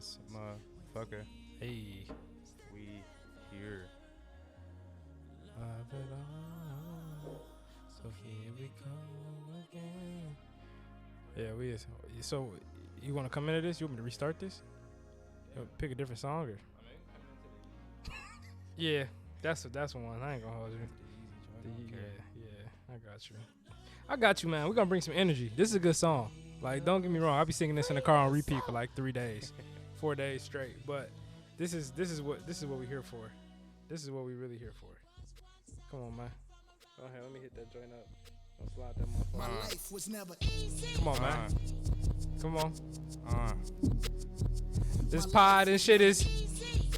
this motherfucker. Hey. We here. Love it all. So here we come again. Yeah, we is. So, you want to come into this? You want me to restart this? Pick a different song or? Yeah, that's one. I ain't gonna hold you. Yeah, I got you, man. We're gonna bring some energy. This is a good song. Like, don't get me wrong. I'll be singing this in the car on repeat for like 3 days, 4 days straight. But this is what we're here for. This is what we really here for. Come on, man. Go ahead, let me hit that joint up. Don't slide that motherfucker. My life was never easy. Come on, man. Come on. This My pod life and shit is.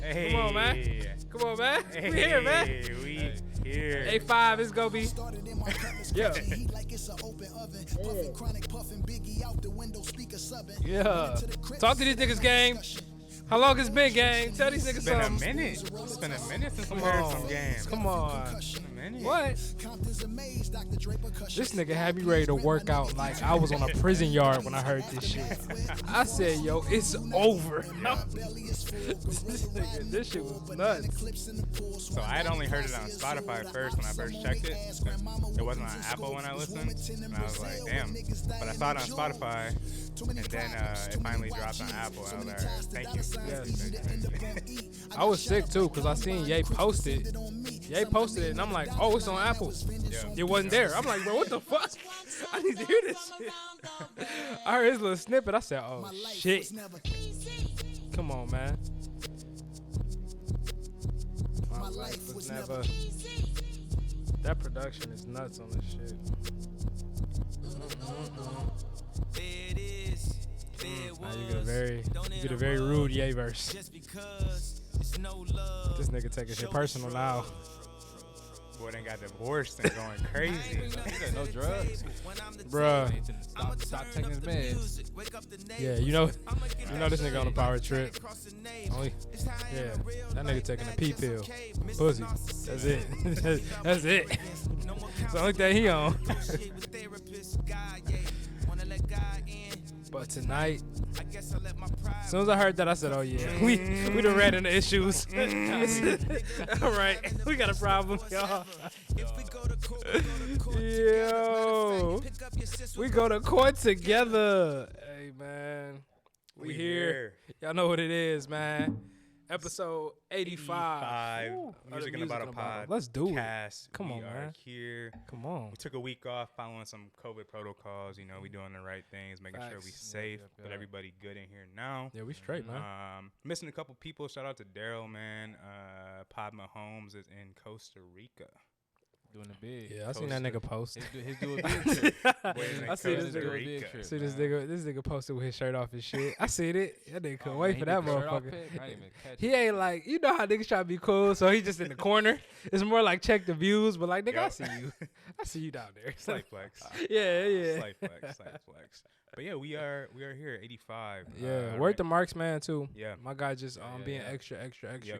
Hey. Come on, man. Come on, man. Hey, We here, man. We here. A5 is gonna be. started in my cutlass, Yeah. heat like it's an open oven. Puffing chronic, puffing Biggie out the window, speaker subbing. Yeah. Went to the crib, Talk to these niggas, gang. How long it's been, gang? Tell these niggas It's been a something. minute. It's been a minute since we Come heard on. some games. Come on. It's been a minute. What? Compton's amazed, Dr. Draper cushion. This nigga had me ready to work out like I was on a prison yard when I heard this shit. I said, yo, it's over. This shit was nuts. So I had only heard it on Spotify first when I first checked it. It wasn't on Apple when I listened. And I was like, damn. But I saw it on Spotify. And then it finally dropped on Apple. And I was like, all right, thank you. Yes. I was sick too because I seen Ye post it. Ye posted it and I'm like, oh, it's on Apple. Yeah. It wasn't there. I'm like, bro, what the fuck? I need to hear this shit. I heard his little snippet. I said, oh shit. Come on, man. My life was never. That production is nuts on this shit. Now you get a very rude Ye verse. This nigga taking shit personal now. Boy, they got divorced and going crazy. No drugs. Bruh. Stop taking his meds. Yeah, you know this nigga on a power trip. Yeah, that nigga taking a pee pill. Pussy. That's it. That's it. It's the only thing he on. But tonight, as soon as I heard that, I said, oh yeah, we done ran into issues. All right, we got a problem, y'all. Yo, we go to court together. Hey, man. We here. Y'all know what it is, man. Episode 85. Music about a pod. Let's do it. Come on, man. We are here. Come on. We took a week off following some COVID protocols. You know, we doing the right things, making sure we safe. But everybody good in here now. Yeah, we straight, man. Missing a couple people. Shout out to Daryl, man. Pod Mahomes is in Costa Rica. Doing the big. Yeah, I seen that nigga post. He's doing big trip. I see this nigga. See this nigga posted with his shirt off and shit. I seen it. That nigga couldn't wait for that motherfucker. He ain't like, you know how niggas try to be cool, so he just in the corner. It's more like check the views, but like nigga, I see you. I see you down there. Slight flex. Yeah. Slight flex. But yeah, we are here at 85. Yeah, word to Marks, man, too. Yeah. My guy just being extra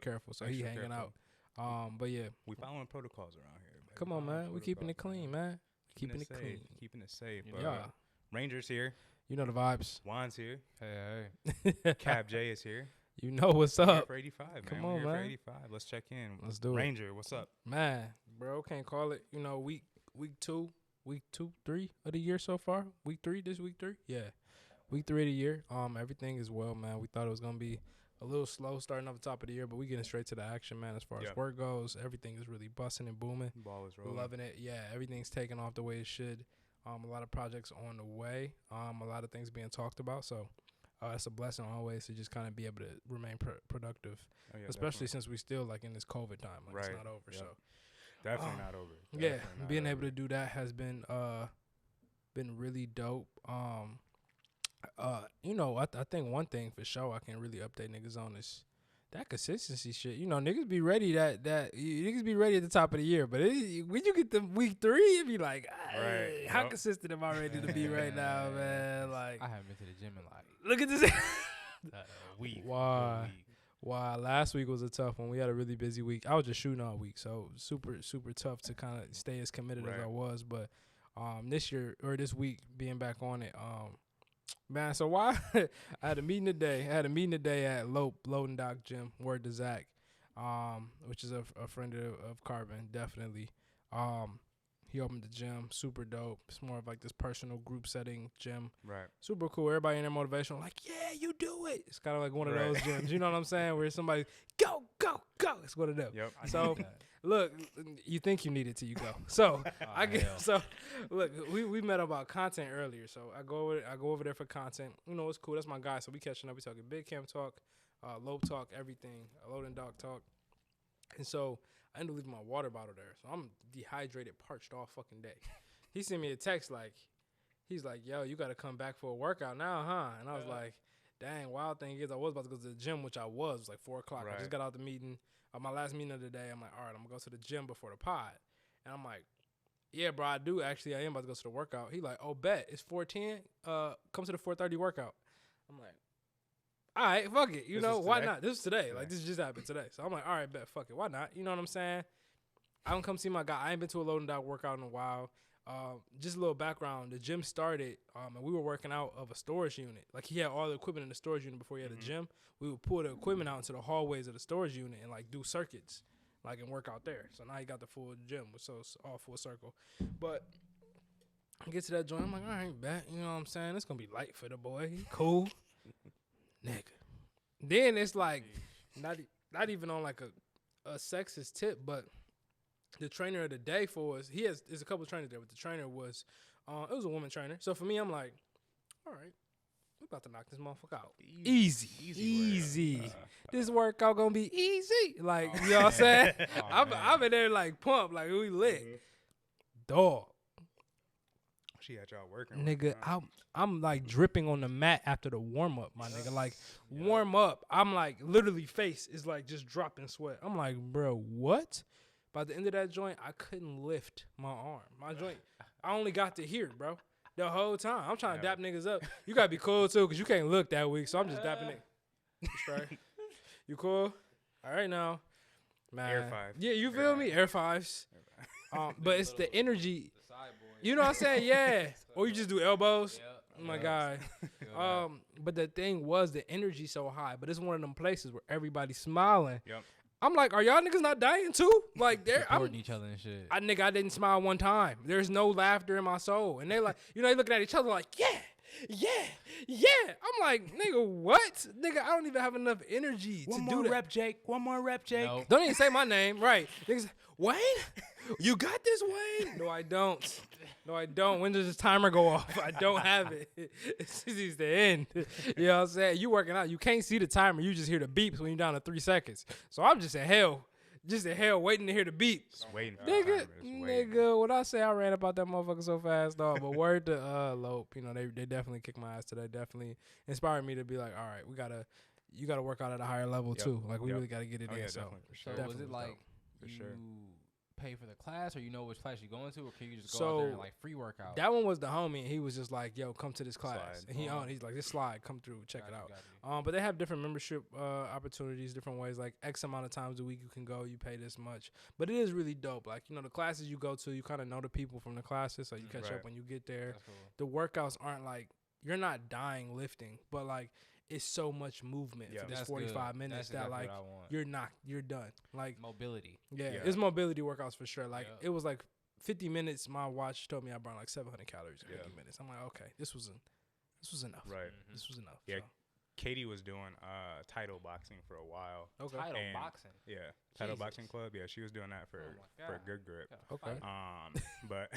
careful, so he Extra hanging careful. out. But yeah, we following protocols around here. Man. Come on, man. We keeping it clean, man. Keeping it clean. Keeping it safe. Yeah. Rangers here. You know the vibes. Juan's here. Hey. Cab J is here. You know what's We're here up. for 85, man. Come We're on, here man. for 85. Let's check in. Let's do it. Ranger, what's up? Man, bro, can't call it. You know, week 2, 3 of the year so far. Week 3, this week 3? Yeah. Week 3 of the year. Everything is well, man. We thought it was going to be a little slow starting off the top of the year, but we getting straight to the action, man, as far as work goes. Everything is really busting and booming. Ball is rolling. Loving it. Yeah, everything's taking off the way it should. A lot of projects on the way. A lot of things being talked about. So it's a blessing always to just kind of be able to remain productive, especially since we still like in this COVID time. Like it's not over. So definitely not over. Yeah, being able to do that has been really dope. You know, I think one thing for sure I can really update niggas on is that consistency shit. You know, niggas be ready niggas be ready at the top of the year, but when you get to week 3, it be like, hey, how consistent am I ready to be right now, man? Like, I haven't been to the gym in like look at this week. Why? Last week was a tough one. We had a really busy week. I was just shooting all week, so super tough to kind of stay as committed as I was. But this week being back on it, Man, so why I had a meeting today. I had a meeting today at Loading Dock Gym. Word to Zach, which is a friend of Carbon, definitely. He opened the gym, super dope. It's more of like this personal group setting gym. Right. Super cool. Everybody in there motivational, like, yeah, you do it. It's kind of like one of Right. those gyms. You know what I'm saying? Where somebody, go, go, go. It's what it is. Yep. So look, you think you need it till you go. So I get look, we met about content earlier. So I go over there for content. You know, it's cool. That's my guy. So we catching up. We talking big camp talk, low talk, everything, loading dog talk. And so I ended up leaving my water bottle there. So I'm dehydrated, parched all fucking day. He sent me a text like, he's like, yo, you got to come back for a workout now, huh? And I was like, dang, wild thing is I was about to go to the gym, which I was. It was like 4 o'clock. Right. I just got out the meeting. My last meeting of the day, I'm like, all right, I'm going to go to the gym before the pod. And I'm like, yeah, bro, I do. Actually, I am about to go to the workout. He like, oh, bet. It's 4:10. Come to the 4:30 workout. I'm like, all right, fuck it. You This know, is why today? not? This is today. Like, this just happened today. So I'm like, all right, bet, fuck it. Why not? You know what I'm saying? I don't come see my guy. I ain't been to a loading dock workout in a while. Just a little background. The gym started, and we were working out of a storage unit. Like, he had all the equipment in the storage unit before he had a gym. We would pull the equipment out into the hallways of the storage unit and, like, do circuits, like, and work out there. So now he got the full gym, so it's all full circle. But I get to that joint. I'm like, all right, bet. You know what I'm saying? It's going to be light for the boy. He cool. Nigga. Then it's like, not even on, like, a sexist tip, but the trainer of the day for us, there's a couple of trainers there, but the trainer was, it was a woman trainer. So for me, I'm like, all right, we about to knock this motherfucker out. Easy. This workout gonna be easy. Like, you know what I'm saying? I'm in there like pumped, like we lit. Dog. She had y'all working. Nigga, I'm like dripping on the mat after the warm up, my nigga. Like warm up, I'm like literally face is like just dropping sweat. I'm like, bro, what? By the end of that joint, I couldn't lift my arm. My joint, I only got to here, bro. The whole time. I'm trying to dap niggas up. You gotta be cool too, cause you can't look that weak. So I'm just dapping it. You straight? You cool? All right now. Man. Air five. Yeah, you feel me? Air fives. But it's the energy. You know what I'm saying? Yeah. Or you just do elbows. Oh my God. But the thing was the energy so high. But it's one of them places where everybody's smiling. Yep. I'm like, are y'all niggas not dying too? Like they're Supporting each other and shit. I didn't smile one time. There's no laughter in my soul. And they like, you know, they looking at each other like, yeah. I'm like, nigga, what? Nigga, I don't even have enough energy to do that. Jake. One more rep, Jake. Nope. Don't even say my name. Right. Niggas, Wayne? You got this, Wayne? No, I don't. When does this timer go off? I don't have it. It's needs to end. You know what I'm saying? You working out. You can't see the timer. You just hear the beeps when you're down to 3 seconds. So I'm just in hell. Waiting to hear the beep. Just waiting for the timer. Just waiting. Nigga, when I say I ran about that motherfucker so fast, dog. But word to Lope, you know, they definitely kicked my ass today. Definitely inspired me to be like, all right, you gotta work out at a higher level too. Like we really gotta get it in. Yeah, so definitely, for sure. So was definitely it like For you sure. pay for the class, or you know which class you're going to, or can you just go out there and like free workout? that one was the homie, and he was just like, "Yo, come to this class." Slide. And he's like, "This slide, come through, check it out." Got you. But they have different membership opportunities, different ways. Like X amount of times a week you can go, you pay this much. But it is really dope. Like, you know, the classes you go to, you kind of know the people from the classes, so you catch Right. up when you get there. That's cool. The workouts aren't like you're not dying lifting, but like it's so much movement Yeah. for this That's 45 good. minutes That's that exactly like what I want. you're done. Like Mobility. yeah, Yeah. it's mobility workouts for sure. Like Yeah. it was like 50 minutes. My watch told me I burned like 700 calories in Yeah. 50 minutes. I'm like, okay, this was enough. Right. This was enough. Yeah. Katie was doing title boxing for a while. So. Okay. Title And- boxing. Yeah. Title Jesus. boxing club. Yeah, she was doing that for Oh my for God. good grip. Okay. But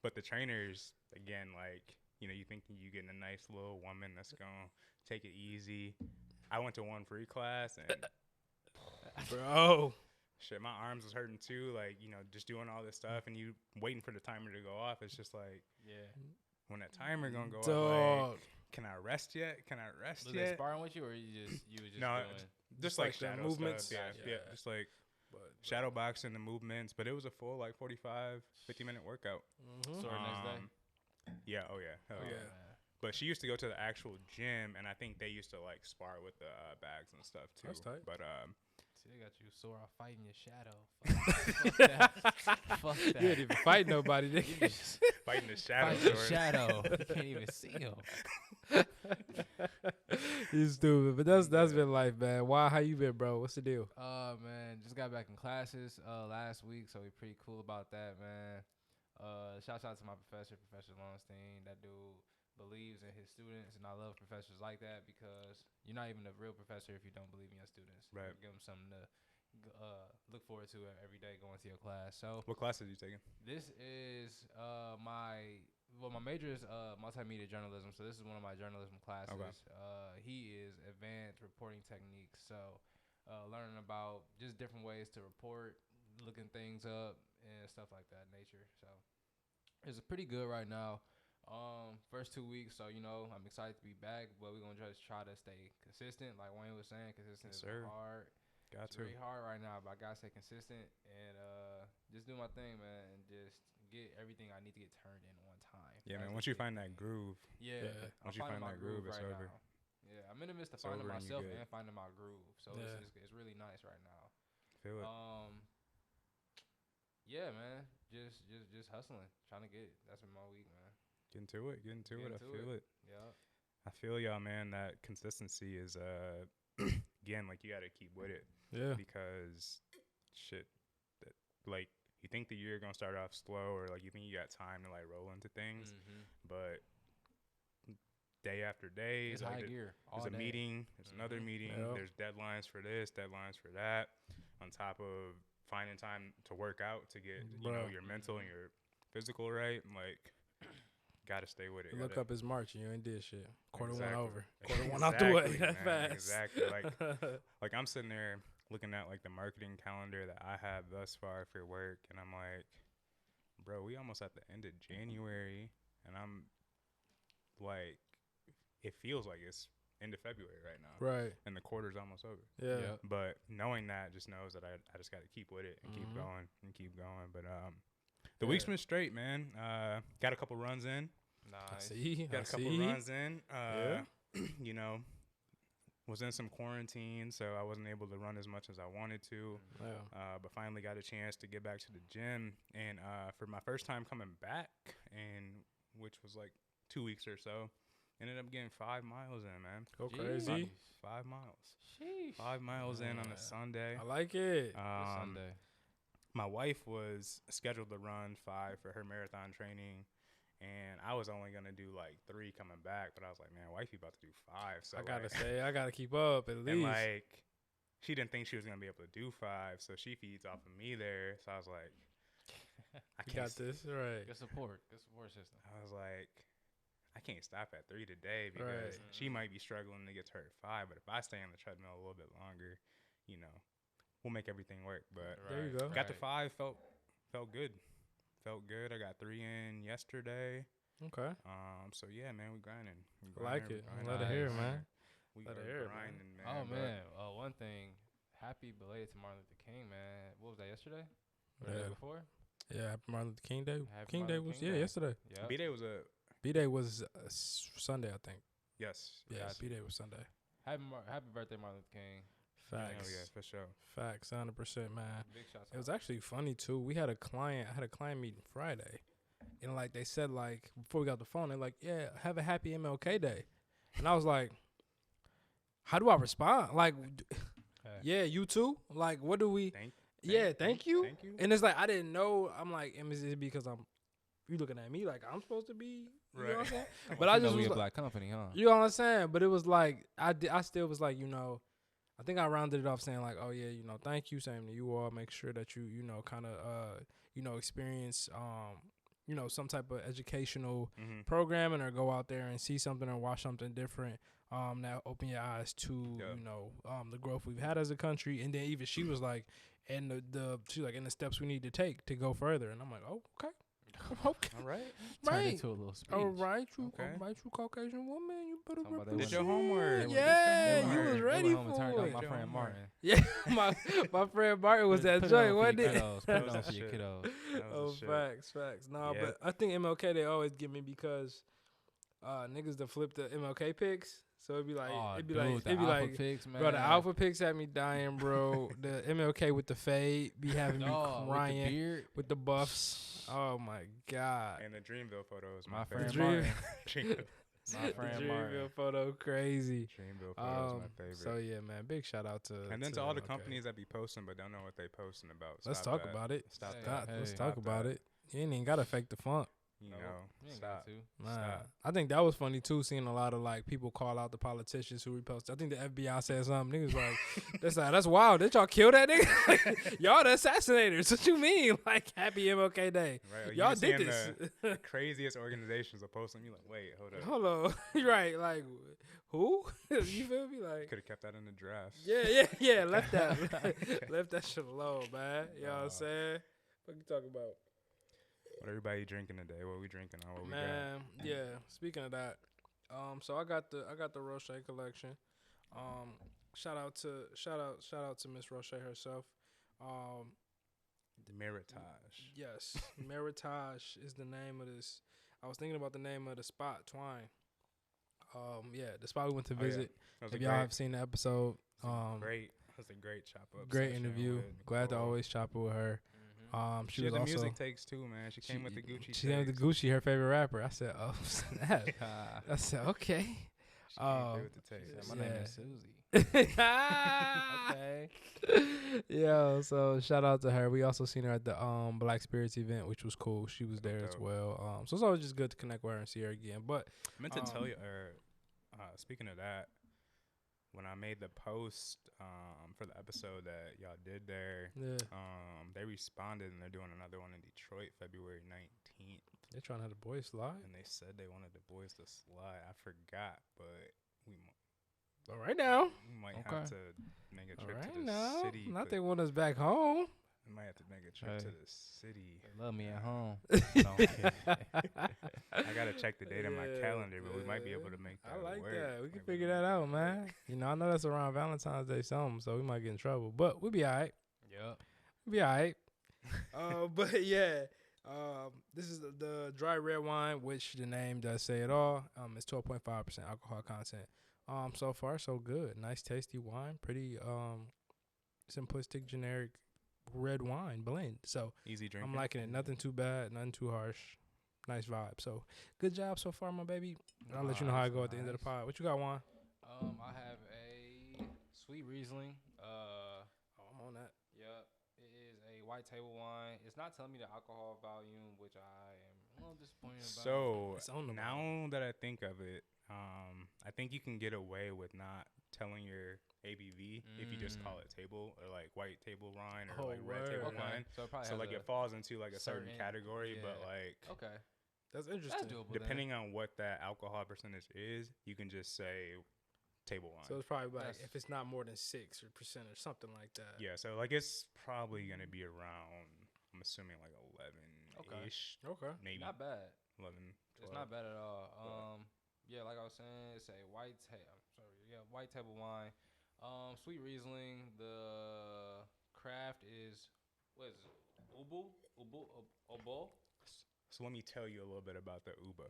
but the trainers again, like, you know, you think you getting a nice little woman that's gonna take it easy. I went to one free class and Bro. shit, my arms was hurting too. Like, you know, just doing all this stuff and you waiting for the timer to go off. It's just like, Yeah. when that timer gonna go off? Dog. Like, can I rest yet? Can I rest Was they yet? sparring with you, or you was just No, doing? Just like like the shadow movements? stuff. Yeah, Gotcha. just like But, shadow boxing, the movements. But it was a full like 45, 50-minute workout. mhm. Sore next day. Yeah, oh yeah, hell yeah. Yeah. But she used to go to the actual gym, and I think they used to like spar with the bags and stuff too. That's tight. But See, they got you sore off fighting your shadow. Fuck that. Fuck that. You didn't even fight nobody. Nigga. Fighting the shadow. Fighting your shadow. You can't even see him. You stupid, but that's been life, man. Why? How you been, bro? What's the deal? Man, just got back in classes last week, so we pretty cool about that, man. Shout out to my professor, Professor Lowenstein. That dude believes in his students, and I love professors like that because you're not even a real professor if you don't believe in your students. Right. You give them something to look forward to every day going to your class. So What classes you taking? this is my major is multimedia journalism, so this is one of my journalism classes. Okay. He is advanced reporting techniques, so learning about just different ways to report, looking things up, and stuff like that nature. So it's pretty good right now. First 2 weeks, so I'm excited to be back, but we're gonna just try to stay consistent. Like Wayne was saying, consistent is hard. It's very hard right now, but I gotta stay consistent and just do my thing, man, and just get everything I need to get turned in on time. Yeah, man. Once you find that groove, once you find that groove, it's over. Now. Yeah, I'm in the midst of finding myself and finding my groove, so it's really nice right now. Feel it. Yeah, man, just hustling, trying to get it. That's been my week, man. Get into it. I feel it. Yeah. I feel y'all, man. That consistency is again, like you got to keep with it. Yeah. Because shit, like you think the year gonna start off slow, or like you think you got time to like roll into things, but day after day, it's like high gear. There's a meeting, there's another meeting, there's deadlines for this, deadlines for that, on top of finding time to work out to get your mental and your physical right. And like, gotta stay with it. Look up his March and you ain't did shit. Quarter one over. Quarter one out the way. That man, fast. Exactly. Like I'm sitting there looking at like the marketing calendar that I have thus far for work, and I'm like, bro, we almost at the end of January, and I'm like, it feels like it's end of February right now. Right. And the quarter's almost over. Yeah. But knowing that just knows that I just got to keep with it and keep going. But the week's been straight, man. Got a couple runs in. Nice. Got a couple runs in. Was in some quarantine, so I wasn't able to run as much as I wanted to. Yeah. But finally got a chance to get back to the gym. And for my first time coming back, and which was like 2 weeks or so, ended up getting 5 miles in, man. Go crazy. 5 miles. Sheesh. 5 miles in on a Sunday. I like it. Sunday. My wife was scheduled to run 5 for her marathon training, and I was only gonna do like 3 coming back. But I was like, man, wifey about to do 5. So I gotta keep up at least. And like, she didn't think she was gonna be able to do 5, so she feeds off of me there. So I was like, I can't. Got this right. Good support system. I was like, I can't stop at 3 today because she might be struggling to get to her at 5. But if I stay on the treadmill a little bit longer, we'll make everything work. But there you go. Got to 5, felt good. Felt good. I got 3 in yesterday. Okay. So yeah, man, we grinding. Like it. Let it hear, man. We Let are it hear, grinding, man. Oh man. One thing. Happy belated to Martin Luther King, man. What was that, yesterday? Or the day before? Yeah, Happy Martin Luther King Day. Happy King Day Martin was King Day. yesterday. Yeah. B-Day was a B-Day was Sunday, I think. yes. Yeah, Yes. B-Day was Sunday. Happy birthday, Martin Luther King. Facts. Oh yeah, for sure. Facts, 100%, man. Big shots It was out. actually funny too. I had a client meeting Friday, and like they said, like before we got the phone, they're like, "Yeah, have a happy MLK Day," and I was like, "How do I respond?" Like, yeah, you too. Like, what do we? Thank you. Thank you. And it's like I didn't know. I'm like, is it because you looking at me like I'm supposed to be? You know what I'm saying? But I just we was a like, black company, huh? you know what I'm saying? But it was like I still was like, I think I rounded it off saying like, oh yeah, thank you, same to you all. Make sure that you kind of experience some type of educational programming or go out there and see something or watch something different. That open your eyes to the growth we've had as a country. And then even she was like, and she's like, and the steps we need to take to go further. And I'm like, oh, okay. Okay. All right. Turn into a little speech. All right, you Caucasian woman, you better Did your homework. Yeah, you was ready home and turned for on it. my friend Martin. Yeah, my friend Martin was that joint, wasn't it? Put it on for your kiddos. Oh, facts. Nah, Yeah. but I think MLK they always get me because niggas that flip the MLK pics. So it'd be like, Oh, it'd be dude, like, the it'd be Alpha like, Pics, man. bro, the Alpha Pics had me dying, bro. The MLK with the fade be having me Dog, crying with the beard. with the buffs. Oh my god. And the Dreamville photo is My my friend favorite. Dream- My The friend Dreamville Martin. photo crazy. Dreamville photo is my favorite. So yeah, man, big shout out to and then to to all the MLK. companies that be posting but don't know what they posting about. Let's Stop talk that. about it. Stop Hey, that. Let's hey. talk Stop about that. it. You ain't even gotta fake the funk. You No, know, you ain't stop. got to. Man, Stop. I think that was funny too. Seeing a lot of like people call out the politicians who reposted. I think the FBI said something. Niggas like, that's wild. Did y'all kill that nigga? Like, y'all the assassinators. What you mean? Like, happy MLK Day. Right? Like, Y'all you did seeing this. The craziest organizations are posting. You like, wait, hold up. Hold on. You're right. Like, who? You feel me? Like, Could have kept that in the draft. yeah. Left that shit alone, man. You know what I'm saying? What you talking about? What everybody drinking today? What we drinking on? What we got? Man, yeah. Speaking of that, so I got the Roche collection. Shout out to Miss Roche herself. Meritage. Yes, Meritage is the name of this. I was thinking about the name of the spot, Twine. Yeah, the spot we went to Oh, yeah. visit. That was If a y'all great, have seen the episode, great. That was a great chop up. great session interview. with Glad to Nicole. always chop it with her. She She was had the also music takes too, man. She came with the Gucci. She came with the takes. Gucci, her favorite rapper. I said, oh snap. I said, okay. She came through with the takes. My name is Susie. Okay. Yeah, so shout out to her. We also seen her at the Black Spirits event, which was cool. She was there as dope. well. So it's always just good to connect with her and see her again. But I meant to tell you, speaking of that, when I made the post for the episode that y'all did there, yeah, they responded and they're doing another one in Detroit, February 19th. they're trying to have the boys slide. And they said they wanted the boys to slide. I forgot, but we All right now. might Okay. have to make a All trip right to the now. city. Not but they want us back home. we might have to make a trip to Hey. the city. They love me at home. I gotta check the date on my Yeah, calendar, but we might be able yeah. to make that I like work. that. We can Might be figure able that to out, make man. work. You know, I know that's around Valentine's Day something, so we might get in trouble. But we'll be all right. Yep. We'll be all right. But yeah, this is the dry red wine, which the name does say it all. It's 12.5% alcohol content. So far so good. Nice tasty wine. Pretty simplistic, generic red wine blend. So Easy drinking. I'm liking it. Nothing too bad, nothing too harsh. Nice vibe. So good job so far, my baby. And I'll let you know how I go at the end of the pod. What you got, Juan? I have a sweet Riesling. Oh, I'm on that. Yep. It is a white table wine. It's not telling me the alcohol volume, which I am a little disappointed about. So It's on the now that I think of it, I think you can get away with not telling your ABV if you just call it table or like white table wine or Oh, like red word. table Okay. wine. So it probably So has like a it falls into like a certain certain- category, but yeah. like Okay. That's That's interesting. doable. depending on what that alcohol percentage is, you can just say table wine. So it's probably like That's- if it's not more than 6% or something like that. Yeah, so like it's probably gonna be around. I'm assuming like 11-ish, Okay. maybe Not bad. 11. It's 12. not bad at all. Yeah, like I was saying, it's a white table wine. Sweet Riesling. The craft is what is it? Ubo. So let me tell you a little bit about the Uba.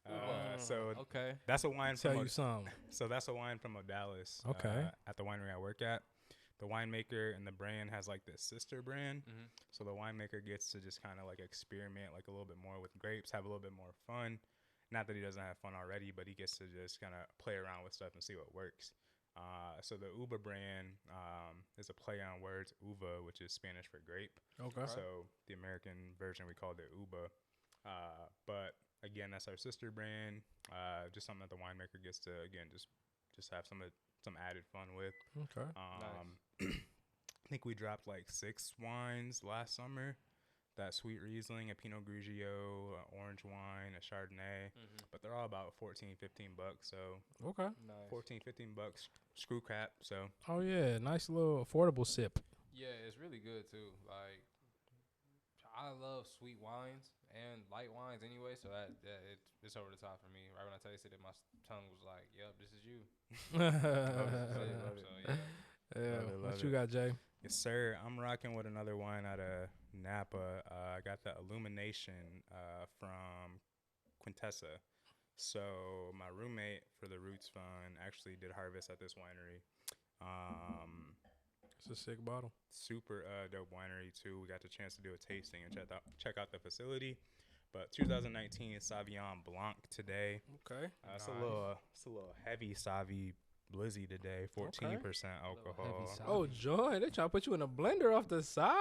Uba. So Okay. that's a wine Tell from you something. So that's a wine from Dallas. Okay. At the winery I work at, the winemaker and the brand has like this sister brand. Mhm. So the winemaker gets to just kind of like experiment like a little bit more with grapes, have a little bit more fun. Not that he doesn't have fun already, but he gets to just kind of play around with stuff and see what works. So the Uba brand is a play on words, uva, which is Spanish for grape. Okay. So the American version, we called it Uba. But again, that's our sister brand. Just something that the winemaker gets to, again, just have some added fun with. Okay. I think we dropped like 6 wines last summer. That sweet Riesling, a Pinot Grigio, orange wine, a Chardonnay. But they're all about $14, $15. So Okay. Nice. $14, $15 screw cap. So Oh yeah, nice little affordable sip. Yeah, it's really good too. Like, I love sweet wines and light wines anyway, so it's over the top for me. Right when I tasted it, my tongue was like, "Yep, this is you." love it. So yeah, Yeah. Love it, What love you it. got, Jay? yes, sir. I'm rocking with another wine out of Napa. I got the Illumination from Quintessa. So my roommate for the Roots Fund actually did harvest at this winery. It's a sick bottle. Super dope winery too. We got the chance to do a tasting and check out the facility. But 2019 Sauvignon Blanc today. Okay. It's a little heavy Sauvy Blizzy today. 14% alcohol. Oh, joy! They trying to put you in a blender off the side.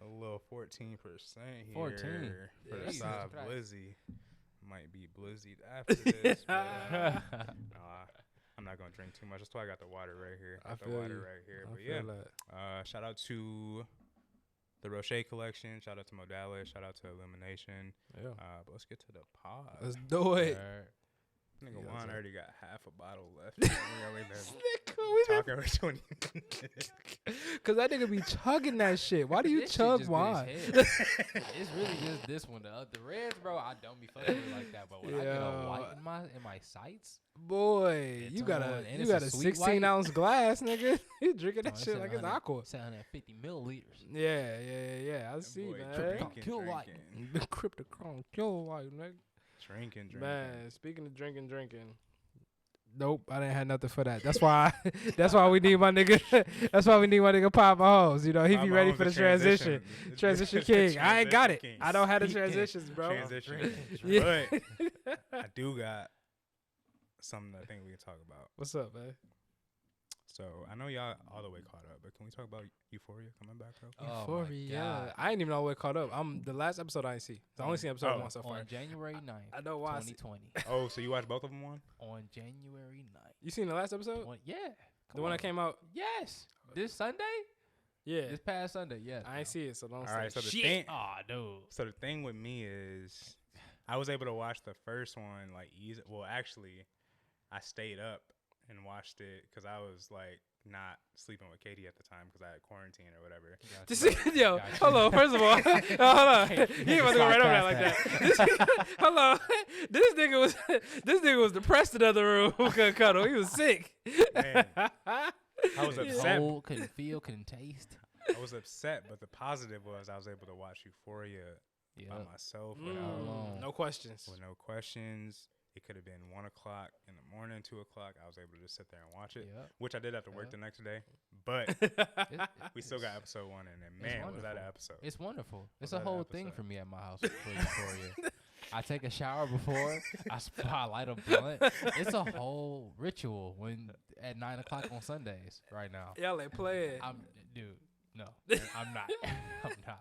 A little 14% here 14. for the Jesus Sav Christ. Blizzy. Might be blizzied after this. But, I'm not gonna drink too much. That's why I got the water right here. I feel you. But yeah, shout out to the Rocher collection. Shout out to Modales. Shout out to Illumination. Yeah. But let's get to the pod. Let's do it. Nigga Yeah, Juan so- already got half a bottle left. We only been We talking for 20 minutes. Cause that nigga be chugging that shit. Why do you This shit chug just get wine? his head. It's really just this one. The reds, bro, I don't be fucking with like that. But when I get a white in my sights, Boy, It's you got on, a and you it's got a a sweet 16-ounce glass, nigga. You drinking that Oh, shit like it's 700 aqua. 750 milliliters. Yeah. I see, Boy, man. drinking, Kill white. drinking. The cryptochrome kill white, nigga. Drinking. Man, speaking of drinking. Nope, I didn't have nothing for that. That's why. That's why we need my nigga. That's why we need my nigga Papa Hose. You know, he be Papa ready Holmes for the the transition. Transition king. I ain't got it. Transition king. I don't have the Speaking transitions, bro. Transition. Yeah. But I do got something I think we can talk about. What's up, man? So I know y'all all the way caught up, but can we talk about Euphoria coming back real quick? Oh my Euphoria. God. I ain't even all the way caught up. The last episode I ain't see. I only seen episode 1 so far. On January 9th, I know why. 2020. Oh, so you watched both of them on? On January 9th. You seen the last episode? Yeah. The one that came out? Yes. This Sunday? Yeah. This past Sunday, yes. I ain't see it, so don't All say right, so the shit. thing, Aw, dude. so the thing with me is, I was able to watch the first one like easy. Well, actually, I stayed up and watched it because I was like not sleeping with Katie at the time because I had quarantine or whatever. Yo, hold on. First of all, hold on. You ain't about to go right over that like that. Hold on. This nigga was depressed in the other room who couldn't cuddle. He was sick. Man, I was Couldn't upset. hold, couldn't feel, couldn't taste. I was upset, but the positive was I was able to watch Euphoria by myself without No questions. with no questions. It could have been 1 o'clock in the morning, 2 o'clock. I was able to just sit there and watch it, Yep. which I did have to work the next day. But we still got episode 1, and then man, was that an episode? It's wonderful. It's Was a that an whole thing episode? for me at my house for Euphoria. I take a shower before. I light a blunt. It's a whole ritual when at 9 o'clock on Sundays right now. Y'all ain't playing. Dude, no, I'm not. I'm not.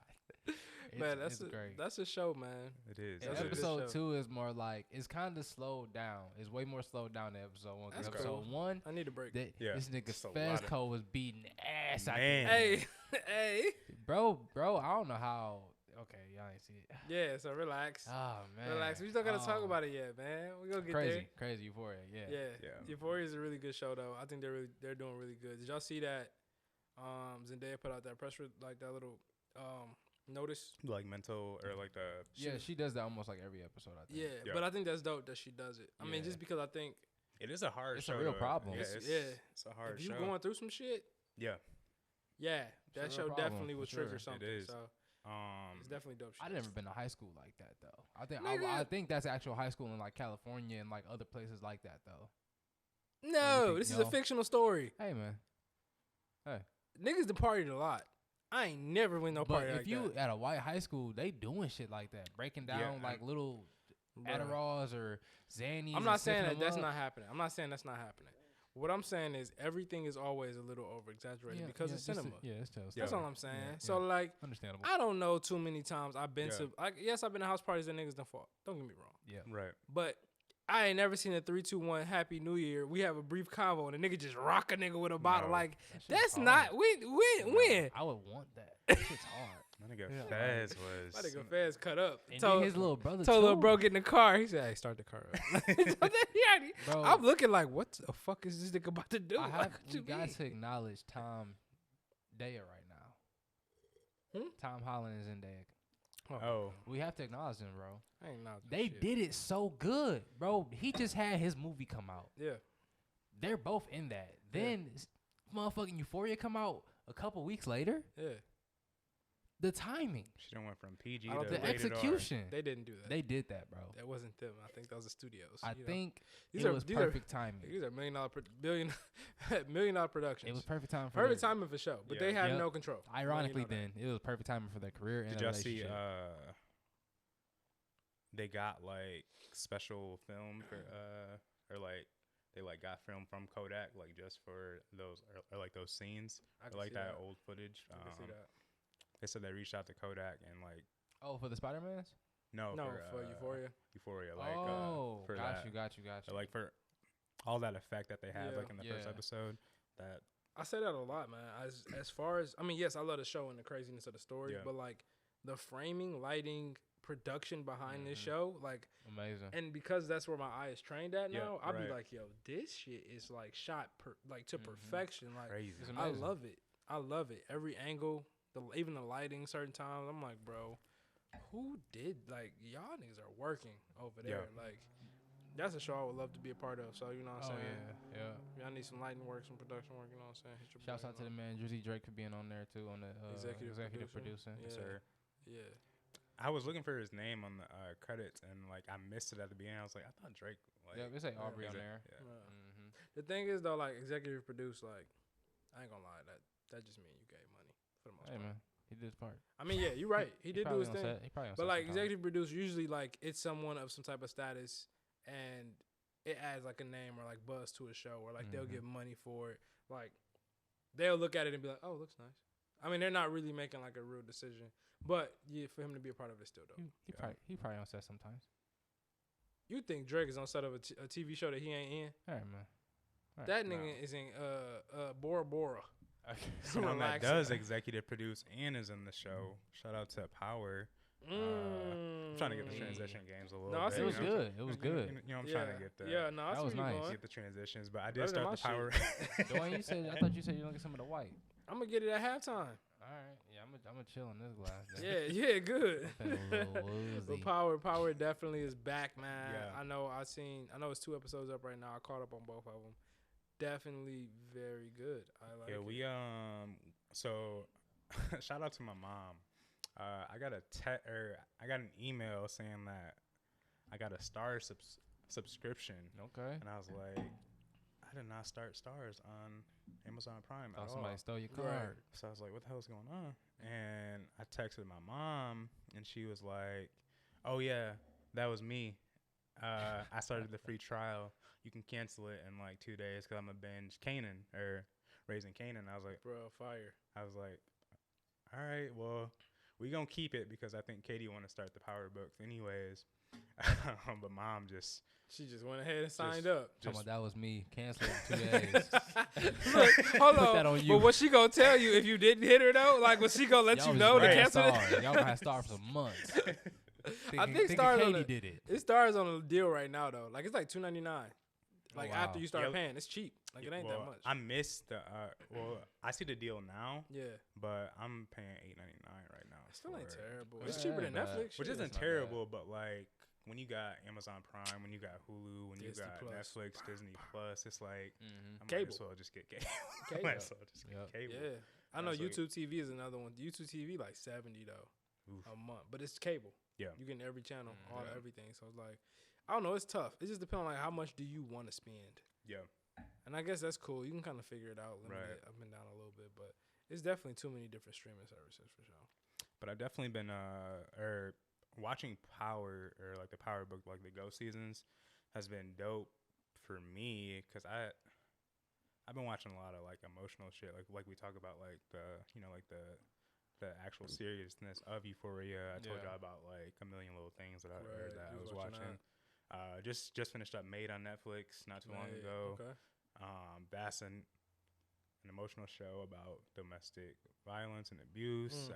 Man, It's great. that's a show, man. It is. And That's a good episode show. 2 is more like it's kind of slowed down. It's way more slowed down than episode 1. 'Cause That's episode cool. 1, I need a break. Yeah, this nigga it's a lot of- Fezco was beating ass. out Man. there. Hey, bro, I don't know how. Okay, y'all ain't see it. yeah. So relax, Oh man, relax. We still gotta talk about it yet, man. We gonna get crazy Euphoria. Yeah. there. Yeah. Euphoria is a really good show, though. I think they're doing really good. Did y'all see that? Zendaya put out that press like that little notice. Like mental or like the Yeah, she does that almost like every episode. I think. Yeah, Yeah. but I think that's dope that she does it. I mean, Yeah. just because I think it is a hard It's a show. real to- problem. Yeah, It's- it's a hard if you show. going through some shit, Yeah. yeah, a that real show problem, definitely for will trigger sure. something. It is. So it's definitely dope. I've never been to high school like that though. I think Nigga. I think that's actual high school in like California and like other places like that though. No, think, this is no? a fictional story. Hey man, Niggas done partied a lot. I ain't never went no but party if like you that. at a white high school, they doing shit like that, breaking down Yeah, like little Bruh. Adderalls or Xannies. I'm not and saying sniffing that that's them up. not happening. I'm not saying that's not happening. What I'm saying is everything is always a little over exaggerated because it's just cinema. it's just That's Yeah. all I'm saying. Yeah, So like, understandable. I don't know too many times I've been Yeah. to like yes I've been to house parties that niggas done fought. Don't get me wrong. Yeah, Right. But I ain't never seen a 3, 2, 1 Happy New Year. We have a brief convo and a nigga just rock a nigga with a bottle. No. Like That shit's that's hard. not when. I would want that. That shit's hard. My nigga Yeah. Fez was. My nigga Fez cut up. And Told then his little brother told little too. bro get in the car. He said, "Hey, start the car up." Bro, I'm looking like, what the fuck is this nigga about to do? I Like, have what we you got mean? to acknowledge Tom Daya right now. Hmm? Tom Holland is in Daya. Oh. We have to acknowledge him, bro. I ain't know that They shit. did it so good, bro. He just had his movie come out. Yeah. They're both in that. Yeah. Then motherfucking Euphoria come out a couple weeks later. Yeah. The timing, She done went from PG I to don't the think rated R. execution. They didn't do that. They did that, bro. That wasn't them. I think that was the studios. I you know? think These it are- was these are- perfect timing. These are $1 million million productions. It was perfect timing for perfect their- timing for show, but Yeah. they had Yep. no control. Ironically, You know that. then it was perfect timing for their career and Did their y'all see? relationship. They got like special film for or like they like got film from Kodak like just for those or like those scenes I or can like see that old footage. I can see that. They said they reached out to Kodak and like Oh, for the Spider-Mans? no For Euphoria. Euphoria like for got that. you. Or, like for all that effect that they had Yeah. like in the first Yeah. episode that I say that a lot, man. As far as I mean, yes, I love the show and the craziness of the story, Yeah. but like the framing, lighting, production behind this Mhm. show, like, Amazing. and because that's where my eye is trained at Yeah, now, I'll be right. like, yo, this shit is like shot to Mhm. perfection. Like, crazy. It's I amazing. love it. I love it. Every angle, even the lighting, certain times, I'm like, bro, who did like y'all niggas are working over there? Like, that's a show I would love to be a part of. So you know what I'm Oh saying? yeah. I need some lighting work, some production work. You know what I'm saying? Hit your Shouts boy, out to you the know. man Drizzy Drake for being on there too on the Executive producing. Yeah. Sir. Yeah. I was looking for his name on the credits and like I missed it at the beginning. I was like, I thought Drake. Like, Yeah, it's like Aubrey is on it? there. Yeah. Yeah. Mm-hmm. The thing is though, like executive produce, like I ain't gonna lie, that just mean you gave money for the most Hey part. man, he did his part. I mean, yeah, you're right. He did do his thing. He probably on But set like sometime. executive produce, usually like it's someone of some type of status, and it adds like a name or like buzz to a show, or like they'll Mhm. give money for it. Like they'll look at it and be like, "Oh, looks nice." I mean, they're not really making like a real decision, but yeah, for him to be a part of it, still dope. He probably on set sometimes. You think Drake is on set of a TV show that he ain't in? All right, man. All right. That no. nigga is in Bora Bora. Someone that Relaxing. does executive produce and is in the show. Shout out to Power. I'm trying to get the transition games a little No, I bit. see It what was you know? good. It was good. You know, I'm yeah. trying to get the Yeah, no, I That see was where you nice. going. get the transitions, but I Better did than start the my Power. Dwayne, you said I thought you said you gonna get some of the white. I'm gonna get it at halftime. All right, yeah, I'm gonna chill in this glass. then. Yeah, good. I'm feeling a little woozy. But Power definitely is back, man. Yeah. I know it's 2 episodes up right now. I caught up on both of them. Definitely very good. I like Yeah, it. we so shout out to my mom. I got an email saying that I got a Star subscription, Okay. and I was like, I did not start Stars on Amazon Prime Thought at somebody all. stole your Right. card. So I was like, what the hell's going on? And I texted my mom, and she was like, oh yeah, that was me. I started the free trial. You can cancel it in like 2 days because I'm a binge Kanan or Raising Kanan. I was like, Fire. all right, well, we gonna keep it because I think Katie want to start the Power books anyways. But mom just She just went ahead and signed up. Talking about that was me. Cancel it in 2 days. Look, hold Put on. that on you. But what she gonna tell you if you didn't hit her though? Like, was she gonna let Y'all you was know to right. cancel it? Star. Y'all gonna have Star for some months. think Star's on Katie the- did it. It stars on a deal right now though. Like it's like $2.99. Like wow. after you start Yeah. paying, it's cheap. Like it ain't that much. I missed the I see the deal now, Yeah, but I'm paying $8.99 right now. it still ain't for it. terrible. Which It's is- cheaper than Yeah, but- Netflix. Which shit. isn't not bad. terrible, but like when you got Amazon Prime, when you got Hulu, when you Disney got Plus. Netflix, Disney Plus, it's like Mm-hmm. I might Cable. as well just get cable. Cable. Might as well just get Yep. cable. Yeah, I know That's what- YouTube TV is another one. YouTube TV like $70 though Oof. a month, but it's cable. Yeah. You getting every channel, all Yeah. everything. So it's like, I don't know. It's tough. It just depends on like how much do you want to spend. Yeah. And I guess that's cool. You can kind of figure it out, limit Right. it up and down a little bit, but it's definitely too many different streaming services for sure. But I've definitely been watching Power or like the Power book, like the Ghost seasons, has been dope for me because I've been watching a lot of like emotional shit, like we talk about like the like the actual seriousness of Euphoria. I told Yeah. y'all about like a million little things that I Right, that I you was was watching watching. Just finished up Made on Netflix not too long Right, ago. Okay. That's an emotional show about domestic violence and abuse.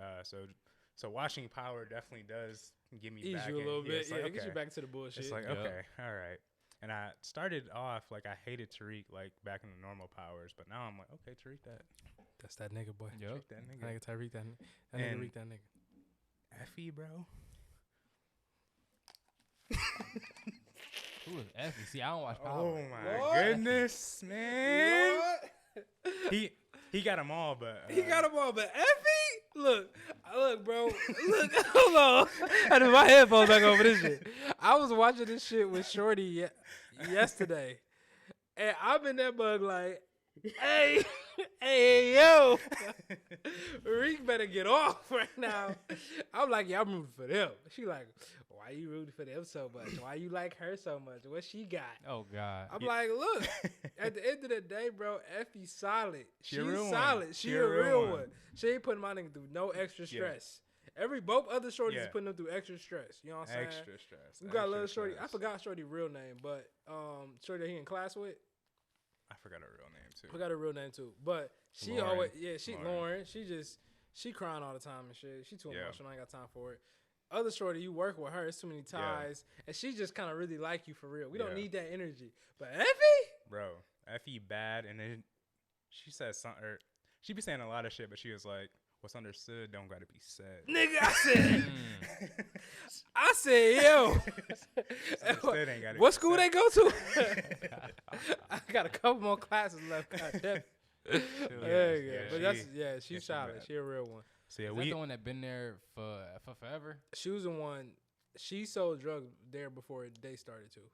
So watching Power definitely does get me Ease back you a in. little bit. It's Yeah, like, it gets you okay. back to the bullshit. It's like Yep. okay, all right. And I started off like I hated Tariq like back in the normal Powers, but now I'm like, okay, Tariq That's that nigga, boy. Yep. Tariq that That nigga. nigga Tyreek, that nigga And- Reek, that nigga. Effie, bro. Who is Effie? See, I don't watch Power. Oh my What? goodness, man. He got them all, but He got them all, but Effie? Look, bro. Look, hold on. I had to put my headphones back over this shit. I was watching this shit with Shorty yesterday, and I'm in that bug like, hey, yo, Reek better get off right now. I'm like, yeah, I'm rooting for them. She like, why you rooting for them so much? Why you like her so much? What she got? Oh God. I'm like, look, at the end of the day, bro, Effie solid. She's a real solid. one. She a real one. She ain't putting my nigga through no extra stress. Both other shorties is putting them through extra stress. You know what I'm saying? Extra stress. We got a little shorty. I forgot shorty real name, but shorty that he in class with. I forgot her real name too. Forgot her real name too. But she Lauren. always, she Lauren. She crying all the time and shit. She too emotional. I ain't got time for it. Other shorty, you work with her. It's too many ties, and she just kind of really like you for real. We don't need that energy. But Effie, bro, Effie bad, and then she said something. She be saying a lot of shit, but she was like, "What's understood don't gotta be said." nigga, I said, yo, what school they go to? I got a couple more classes left. God damn. But she's solid. She a real one. So yeah, Is that the one that been there for forever? She was the one. She sold drugs there before they started too.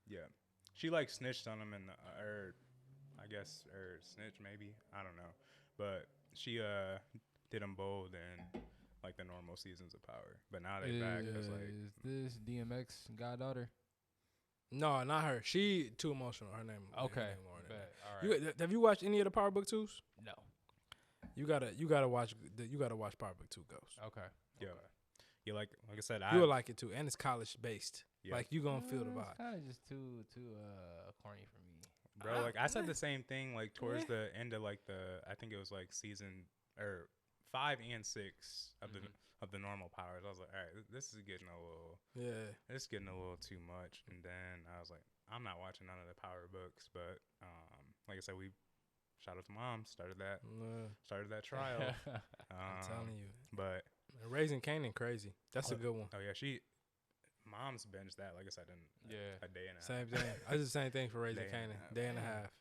Yeah, she like snitched on him or snitch maybe, I don't know, but she did them both in like the normal seasons of Power. But now they back. Cause like, is this DMX goddaughter? No, not her. She too emotional. Her name. Okay. Her name Lauren. All right. Have you watched any of the Power Book 2s? No. You gotta watch Power Book 2 Ghost. Okay. Yeah. You like I said, you'll like it too, and it's college based. Yeah. Like you gonna feel the vibe. It's kind of just too corny for me, bro. Like I said the same thing. Like towards the end of like I think it was like season 5 and 6 of the normal Powers. I was like, all right, this is getting a little it's getting a little too much. And then I was like, I'm not watching none of the Power books. But like I said, we shout out to Mom started that trial. I'm telling you, but. Raising Kanan crazy. That's a good one. Oh yeah, Mom's binged that. Like I said, in a day and a half. Same thing. I did the same thing for Raising Kanan. Day and a half.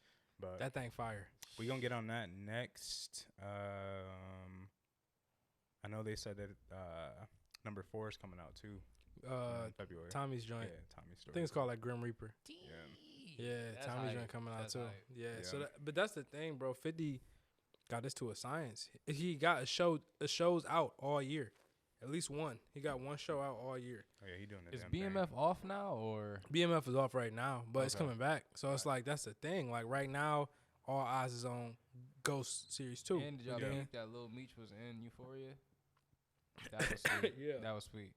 But that thing fire. We gonna get on that next. I know they said that number 4 is coming out too. In February. Tommy's joint. Yeah, Tommy's story. I think it's called like Grim Reaper. Yeah, Tommy's joint coming out too. Yeah. So, but that's the thing, bro. 50 got this to a science. He got a shows out all year. At least one. He got one show out all year. Oh yeah, he doing it. Is BMF off now or? BMF is off right now, but it's coming back. So it's like that's the thing. Like right now, all eyes is on Ghost Series 2. And did y'all think that Lil Meech was in Euphoria? That was sweet. That was sweet.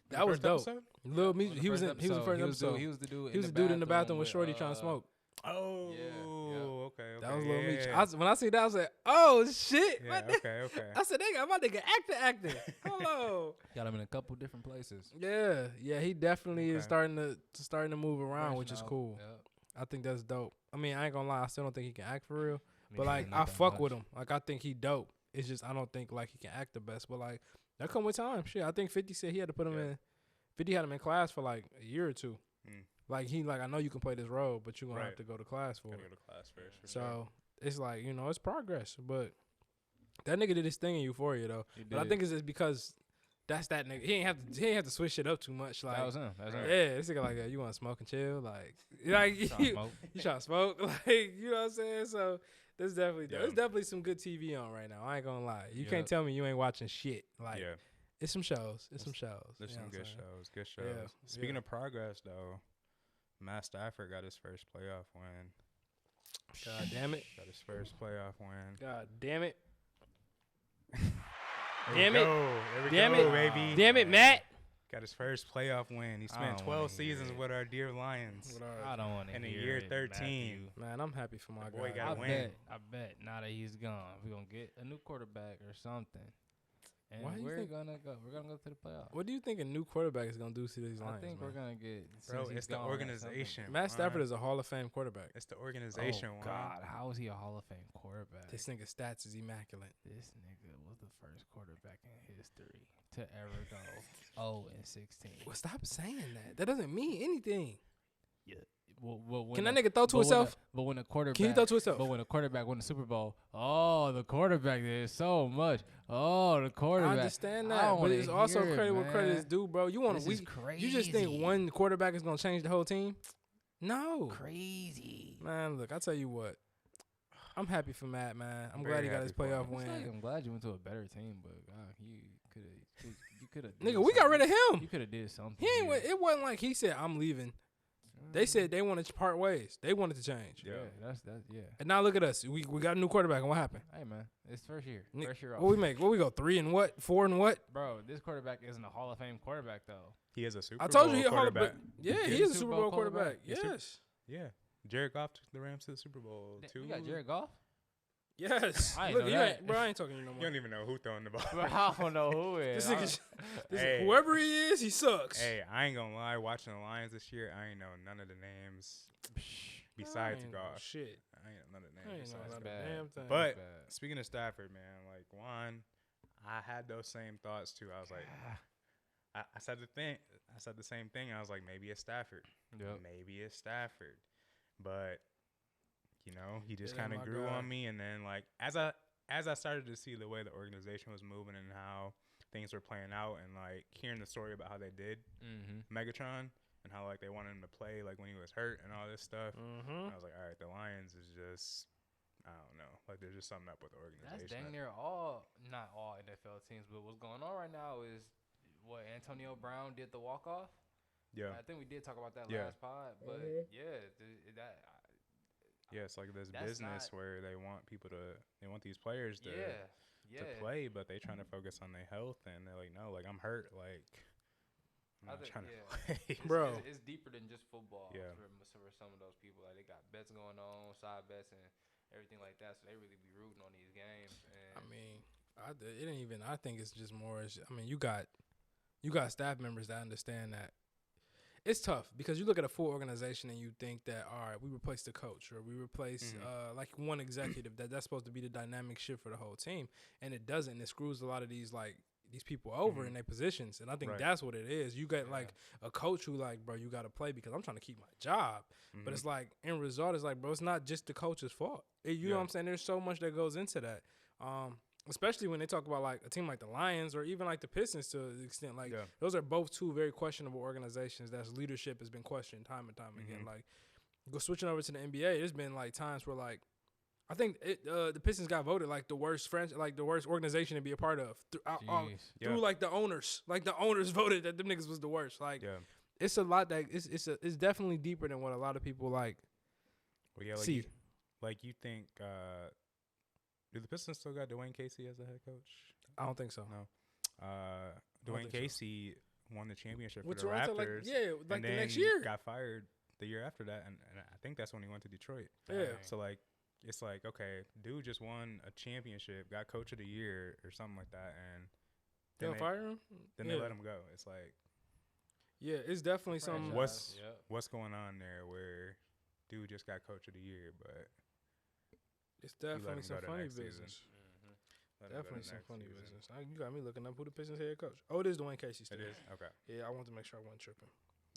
That was dope. Lil Meech, he was the first episode. He was the dude. He was the dude in the bathroom with Shorty trying to smoke. Oh, yeah. Okay. That was Lil Meech. When I see that, I was like, "Oh shit!" Yeah, okay. I said, "They got my nigga acting." Hello. Got him in a couple different places. Yeah. He definitely is starting to move around, which is cool. Yep. I think that's dope. I mean, I ain't gonna lie, I still don't think he can act for real. But like, I fuck with him. Like, I think he dope. It's just I don't think like he can act the best. But like, that come with time. Shit, I think 50 said he had to put him in. 50 had him in class for like a year or two. Like I know you can play this role, but you're gonna have to go to class for it. Go to class first. So it's like, it's progress. But that nigga did his thing in Euphoria though. But I think it's just because that's that nigga. He ain't have to switch shit up too much. Like that was him. Yeah, this nigga like you wanna smoke and chill, like you trying to smoke, like you know what I'm saying. So there's definitely some good TV on right now. I ain't gonna lie. You can't tell me you ain't watching shit. Like it's some shows. There's some good shows. Yeah. Speaking of progress though. Matthew Stafford got his first playoff win. God damn it. Got his first playoff win. God damn it. Damn it, baby. Damn it, Matt. Got his first playoff win. He spent 12 seasons with our dear Lions. I don't want to in a year 13. Matthew. Man, I'm happy for my boy. guy. Got a win. I bet now that he's gone, we're going to get a new quarterback or something. And we're gonna go to the playoffs. What do you think a new quarterback is gonna do to these Lions? I think we're gonna get. Bro, it's the organization. Matt Stafford is a Hall of Fame quarterback. It's the organization. Oh God, how is he a Hall of Fame quarterback? This nigga stats is immaculate. This nigga was the first quarterback in history to ever go 0-16. Well, stop saying that. That doesn't mean anything. Yeah, Can that nigga throw to himself? But when a quarterback, Can he throw to himself? But when a quarterback won the Super Bowl, the quarterback did so much. The quarterback. I understand that, but it's also credit where credit is due, bro. You just think one quarterback is gonna change the whole team? No. Crazy. Man, look, I tell you what. I'm happy for Matt, man. I'm glad he got his playoff win. I'm glad you went to a better team, but you could have. Nigga, we got rid of him. You could have did something. It wasn't like he said, I'm leaving. They said they wanted to part ways. They wanted to change. Yeah, that's. And now look at us. We got a new quarterback, and what happened? Hey, man, it's first year. First year off. What we make? What we go, 3 and what? 4 and what? Bro, this quarterback isn't a Hall of Fame quarterback, though. He is a Super Bowl I told you he a Hall of quarterback. Yeah, he is a Super Bowl quarterback. Yes. Yeah. Jared Goff took the Rams to the Super Bowl, too. You got Jared Goff? Yes. I Look, know that. Bro, I ain't talking to you no more. You don't even know who throwing the ball. Bro, I don't know who is. Whoever he is, he sucks. Hey, I ain't gonna lie. Watching the Lions this year, I ain't know none of the names besides Goff. Shit. I ain't know none of the I ain't names. know besides about Goff. a damn thing. But speaking of Stafford, man, like Juan, I had those same thoughts too. I was like, I said the same thing. I was like, maybe it's Stafford. Yep. Maybe it's Stafford. But he just kind of grew on me. And then like as I started to see the way the organization was moving and how things were playing out, and like hearing the story about how they did Megatron and how like they wanted him to play like when he was hurt and all this stuff. I was like, all right, the Lions is just, I don't know, like there's just something up with the organization. That's dang near not all NFL teams, but what's going on right now is what Antonio Brown did the walk off. Yeah, I think we did talk about that last pod, but it's like this business where they want these players to play, but they trying to focus on their health, and they're like, no, like I'm hurt, like I'm not trying to play. Bro. It's deeper than just football. Yeah. For some of those people, like they got bets going on, side bets, and everything like that, so they really be rooting on these games. And I mean, it ain't even. I think it's just more. I mean, you got staff members that understand that. It's tough because you look at a full organization and you think that, all right, we replace the coach or we replace like one executive that's supposed to be the dynamic shift for the whole team, and it doesn't. It screws a lot of these people over in their positions, and I think that's what it is. You got like a coach who like, bro, you got to play because I'm trying to keep my job, but it's like in result, it's like, bro, it's not just the coach's fault. You know what I'm saying? There's so much that goes into that. Especially when they talk about like a team like the Lions or even like the Pistons to the extent like those are both two very questionable organizations that's leadership has been questioned time and time again. Like go switching over to the NBA, there's been like times where like I think the Pistons got voted like the worst the worst organization to be a part of through like the owners. Like the owners voted that them niggas was the worst. Like it's a lot that it's definitely deeper than what a lot of people like see. You think do the Pistons still got Dwayne Casey as the head coach? I don't think so. No. Dwayne Casey won the championship for the Raptors. And the then next year. Got fired the year after that, and I think that's when he went to Detroit. Yeah. So like, it's like, okay, dude just won a championship, got coach of the year or something like that, and They'll fire him. Then they let him go. It's like, it's definitely something. What's going on there where dude just got coach of the year, but it's definitely some funny business. Definitely some funny business. You got me looking up who the Pistons head coach. Oh, it is Dwayne Casey still. It is? Okay. Yeah, I wanted to make sure I wasn't tripping.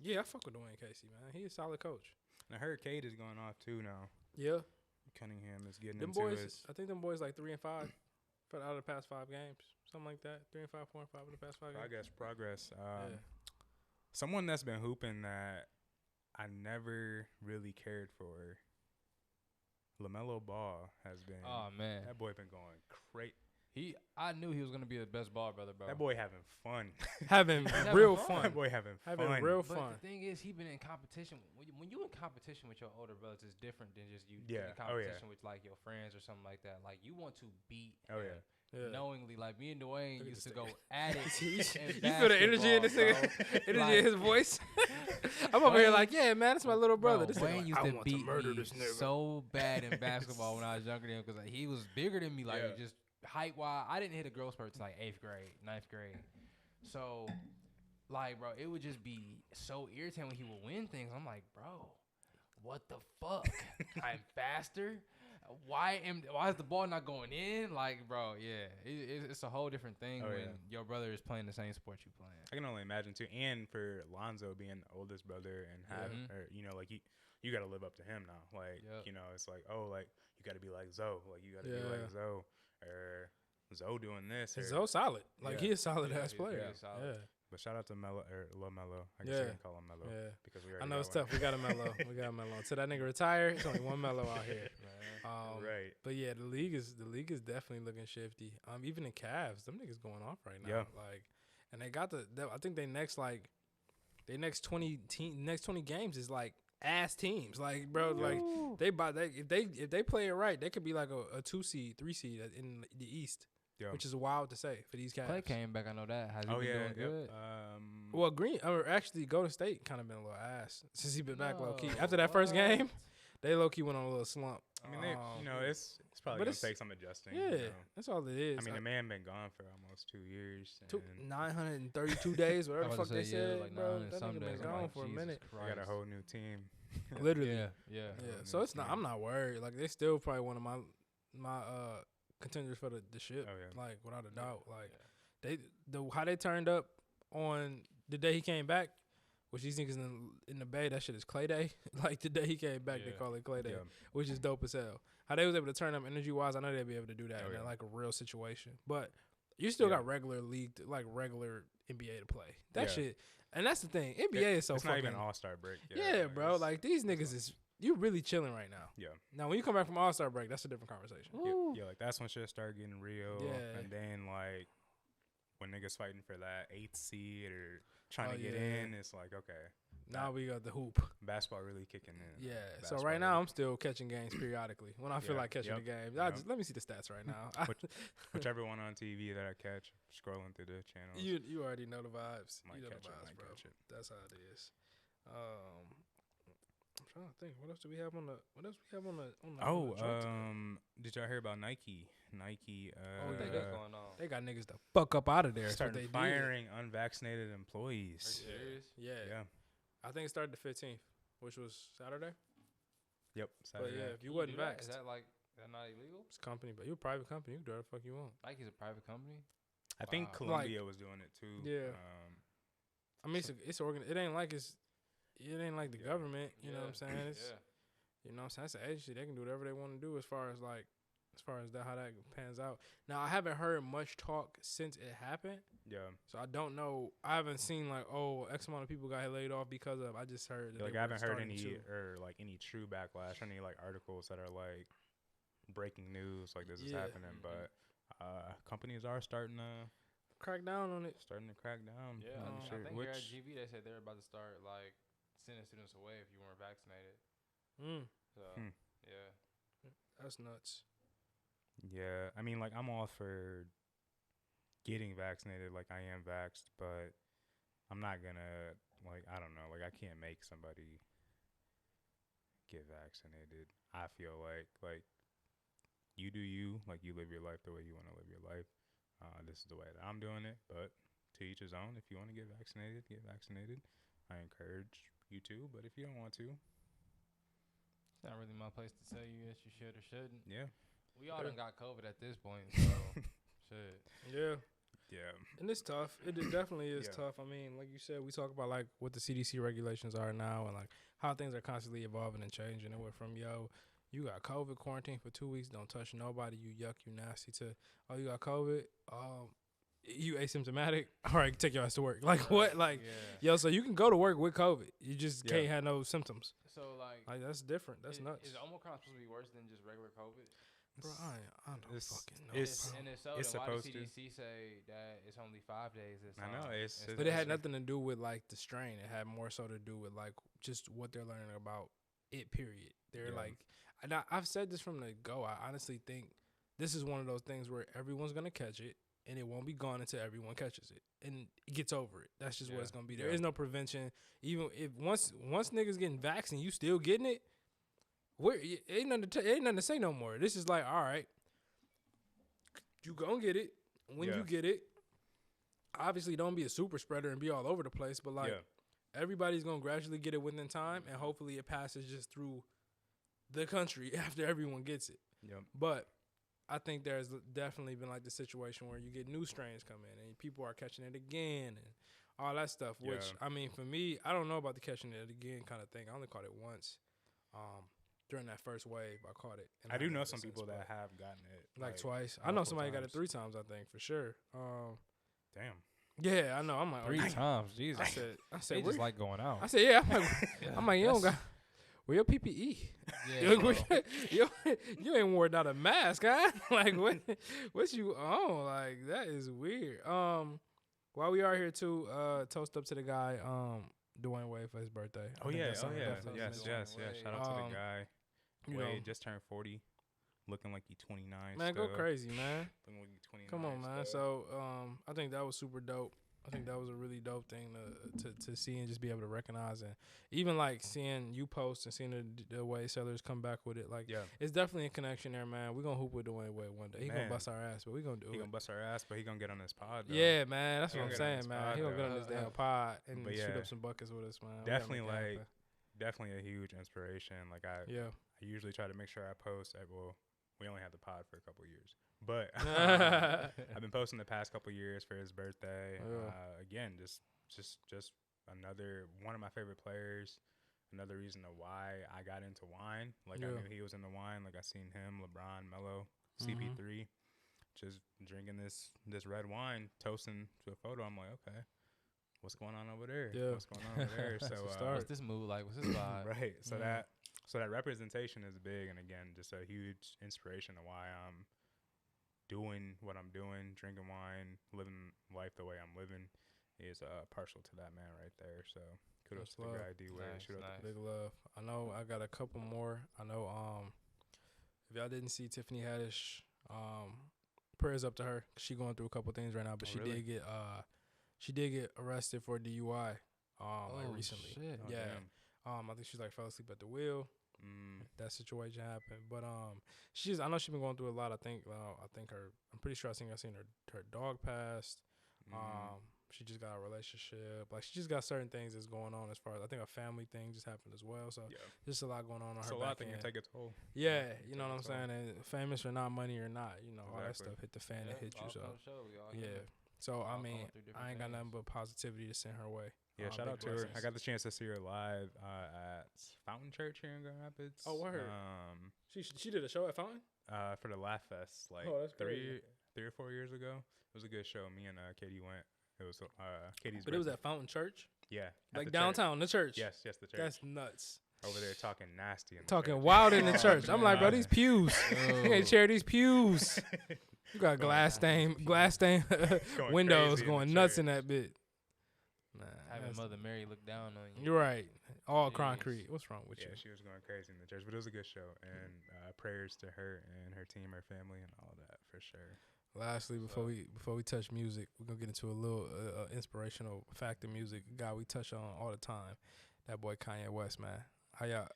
Yeah, I fuck with Dwayne Casey, man. He a solid coach. And I heard Cade is going off too now. Yeah. Cunningham is getting them into boys, his. I think them boys like 3 and 5 for out of the past 5 games. Something like that. 3 and 5, 4 and 5 in the past 5 games. Progress. Someone that's been hooping that I never really cared for. LaMelo Ball has been. Oh man, that boy been going crazy. I knew he was gonna be the best ball brother, bro. That boy having fun. having real fun. That boy having real fun. But the thing is, he been in competition. When you in competition with your older brothers, it's different than just you in competition with like your friends or something like that. Like you want to beat. Knowingly, like me and Dwayne used to go at it. You feel the energy in this nigga, energy in his voice. I'm over here like, yeah, man, that's my little brother. This Dwayne used to beat murder me this nigga so bad in basketball when I was younger than him because like, he was bigger than me, like just height wise. I didn't hit a growth spurt till like 8th grade, 9th grade. So, like, bro, it would just be so irritating when he would win things. I'm like, bro, what the fuck? I'm faster. why is the ball not going in? Like, bro, yeah, it's a whole different thing when your brother is playing the same sport you playing. I can only imagine too, and for Lonzo being the oldest brother and have, or, you know, like you got to live up to him now. Like, you know, it's like, oh, like you got to be like Zoe, like you got to be like Zoe, or Zoe doing this. Zoe solid, like he is solid ass player. Yeah. But shout out to Melo or Lil Melo. I guess I can call him Melo. Yeah. Because I know it's tough. We got a Melo. Till that nigga retire, it's only one Melo out here. Right. But yeah, the league is definitely looking shifty. Even the Cavs, them niggas going off right now. Yeah. Like, and they got I think they next 20 games is like ass teams. Like, bro, like if they play it right, they could be like a 2 seed, 3 seed in the East. Yeah. Which is wild to say for these Cavs. Clay came back, I know that. Has he been doing good? Well, actually, Golden State kind of been a little ass since he been back low key. After that first game, they low key went on a little slump. I mean, it's probably gonna take some adjusting. Yeah, you know? That's all it is. I mean, the man been gone for almost 2 years. 932 days, whatever the fuck they said, like bro. That nigga been gone for a minute. They got a whole new team. Literally. Yeah. So it's not. I'm not worried. Like, they still probably one of my contenders for the ship. Oh, yeah. Like, without a doubt. Like, how they turned up on the day he came back, which these niggas in the Bay, that shit is Clay Day. Like, the day he came back, they call it Clay Day, which is dope as hell. How they was able to turn up energy wise, I know they'd be able to do that in like a real situation. But you still got regular league, like regular NBA to play. That shit, and that's the thing. NBA is so. It's fucking, not even All-Star break. Yeah, bro. Like, these niggas is. You really chilling right now. Yeah. Now, when you come back from All-Star break, that's a different conversation. Yeah, like that's when shit start getting real. Yeah. And then like when niggas fighting for that 8th seed or trying to get in, it's like, okay. Now we got the hoop. Basketball really kicking in. Yeah. So right now I'm still catching games periodically when I feel like catching the games. Let me see the stats right now. Whichever one on TV that I catch, scrolling through the channels. You already know the vibes. You know the vibes, bro. That's how it is. I'm trying to think. What else do we have on the? Did y'all hear about Nike? Nike. What they got going on? They got niggas to fuck up out of there. Starting firing unvaccinated employees. Are you serious? Yeah. I think it started the 15th, which was Saturday. Yep. Saturday. But yeah, if you wasn't vaxxed, is that not illegal? It's a company, but you're a private company. You can do whatever the fuck you want. Nike's a private company. I think Columbia was doing it too. Yeah. I mean, it's It ain't like the government. You know what I'm saying? It's, you know what I'm saying? It's an agency. They can do whatever they want to do as far as how that pans out. Now, I haven't heard much talk since it happened. Yeah. So I don't know. I haven't seen like, X amount of people got laid off because of. I just heard that. Like, I haven't heard any any true backlash, any like articles that are like breaking news like this is happening. But companies are starting to crack down on it. Starting to crack down. Yeah. I think here at GV they said they're about to start like sending students away if you weren't vaccinated. So yeah, that's nuts. Yeah, I mean, like, I'm all for getting vaccinated, like I am vaxxed, but I'm not gonna, like, I don't know, like, I can't make somebody get vaccinated. I feel like you do you, like, you live your life the way you want to live your life. This is the way that I'm doing it, but to each his own. If you want to get vaccinated, get vaccinated. I encourage you to, but if you don't want to, it's not really my place to tell you that you should or shouldn't. Yeah. We all done got COVID at this point, so shit. Yeah. Yeah. And it's tough. It definitely is tough. I mean, like you said, we talk about like what the CDC regulations are now and like how things are constantly evolving and changing. It went from, you got COVID, quarantine for 2 weeks, don't touch nobody, you yuck, you nasty, to, you got COVID, you asymptomatic, all right, take your ass to work. Like, what? Like, so you can go to work with COVID. You just can't have no symptoms. So, like that's different. That's nuts. Is Omicron supposed to be worse than just regular COVID? Bro, I don't fucking know. And if so, then why supposed did CDC say that it's only 5 days this time? I know. But it had nothing to do with, like, the strain. It had more so to do with, like, just what they're learning about it, period. They're, like, I've said this from the go. I honestly think this is one of those things where everyone's going to catch it, and it won't be gone until everyone catches it and gets over it. That's just what it's going to be. There is no prevention. Even if once niggas getting vaccinated, you still getting it, ain't nothing to say no more. This is like, all right, you gonna get it. When you get it, obviously don't be a super spreader and be all over the place, but like everybody's gonna gradually get it within time, and hopefully it passes just through the country after everyone gets it. Yep. But I think there's definitely been like the situation where you get new strains come in and people are catching it again and all that stuff. Which I mean, for me, I don't know about the catching it again kind of thing. I only caught it once. During that first wave, I caught it. And I do know some people that have gotten it like twice. I know somebody got it 3 times. I think for sure. Damn. Yeah, I know. I'm like 3 times. Jesus. I said, they just like going out. I said, yeah. I'm like, you don't got. Where your PPE? Yeah, you ain't worn out a mask, huh? Like what you on? Like that is weird. While we are here too, toast up to the guy, Dwayne Wade for his birthday. Oh yeah, yes. Shout out to the guy. You Wade know, just turned 40, looking like he's 29. man, still. go crazy, man. Looking like he's 29. Come on, man. still. So I think that was super dope. I think that was a really dope thing to see and just be able to recognize, and even like seeing you post and seeing the way sellers come back with it. Like, it's definitely a connection there, man. We're gonna hoop with Dwayne Wade one day. He gonna bust our ass, but we gonna do it. He gonna bust our ass, but he gonna get on this pod. Though. Yeah, man. That's He what I'm gonna get on saying, this man. pod, He gonna though. get on this damn pod and But shoot up some buckets with us, man. We Definitely gotta make that happen. definitely a huge inspiration. Like I usually try to make sure I post. We only had the pod for a couple of years, but I've been posting the past couple of years for his birthday. Again, just another one of my favorite players. Another reason to why I got into wine. Like I knew he was into wine. Like I seen him, LeBron, Melo, CP3, just drinking this red wine, toasting to a photo. I'm like, okay. What's going on over there? Yeah. What's going on over there? So what's this mood like? What's this vibe? Right. So that representation is big, and again, just a huge inspiration to why I'm doing what I'm doing, drinking wine, living life the way I'm living, is partial to that man right there. So kudos to the guy D-Wade. Nice. Big love. I know I got a couple more. I know if y'all didn't see Tiffany Haddish, prayers up to her. She going through a couple things right now, but she did get arrested for DUI like recently. Shit. I think she's like fell asleep at the wheel. That situation happened, but I know she's been going through a lot. I'm pretty sure I seen her dog passed. She just got a relationship. Like, she just got certain things that's going on as far as, I think a family thing just happened as well. So there's a lot going on her back end. So a lot can take its toll. Yeah, you know what I'm saying? And famous or not, money or not, you know, all that stuff hit the fan and hit you. So, So, I mean, I ain't got nothing but positivity to send her way. Yeah, shout out to her. I got the chance to see her live at Fountain Church here in Grand Rapids. Oh, word. She did a show at Fountain? For the Laugh Fest, like 3 or 4 years ago. It was a good show. Me and Katie went. It was Katie's birthday. It was at Fountain Church? Yeah. Like downtown, the church? Yes, the church. That's nuts. Over there talking nasty. Talking wild in the church. I'm like, bro, these pews. You can't share these pews. You got glass stain windows going nuts in that bit. Nah, having Mother Mary look down on you. You're right. All concrete. What's wrong with you? Yeah, she was going crazy in the church, but it was a good show. And prayers to her and her team, her family, and all that for sure. Lastly, before we touch music, we're gonna get into a little inspirational fact of music. A guy we touch on all the time. That boy Kanye West, man. How y'all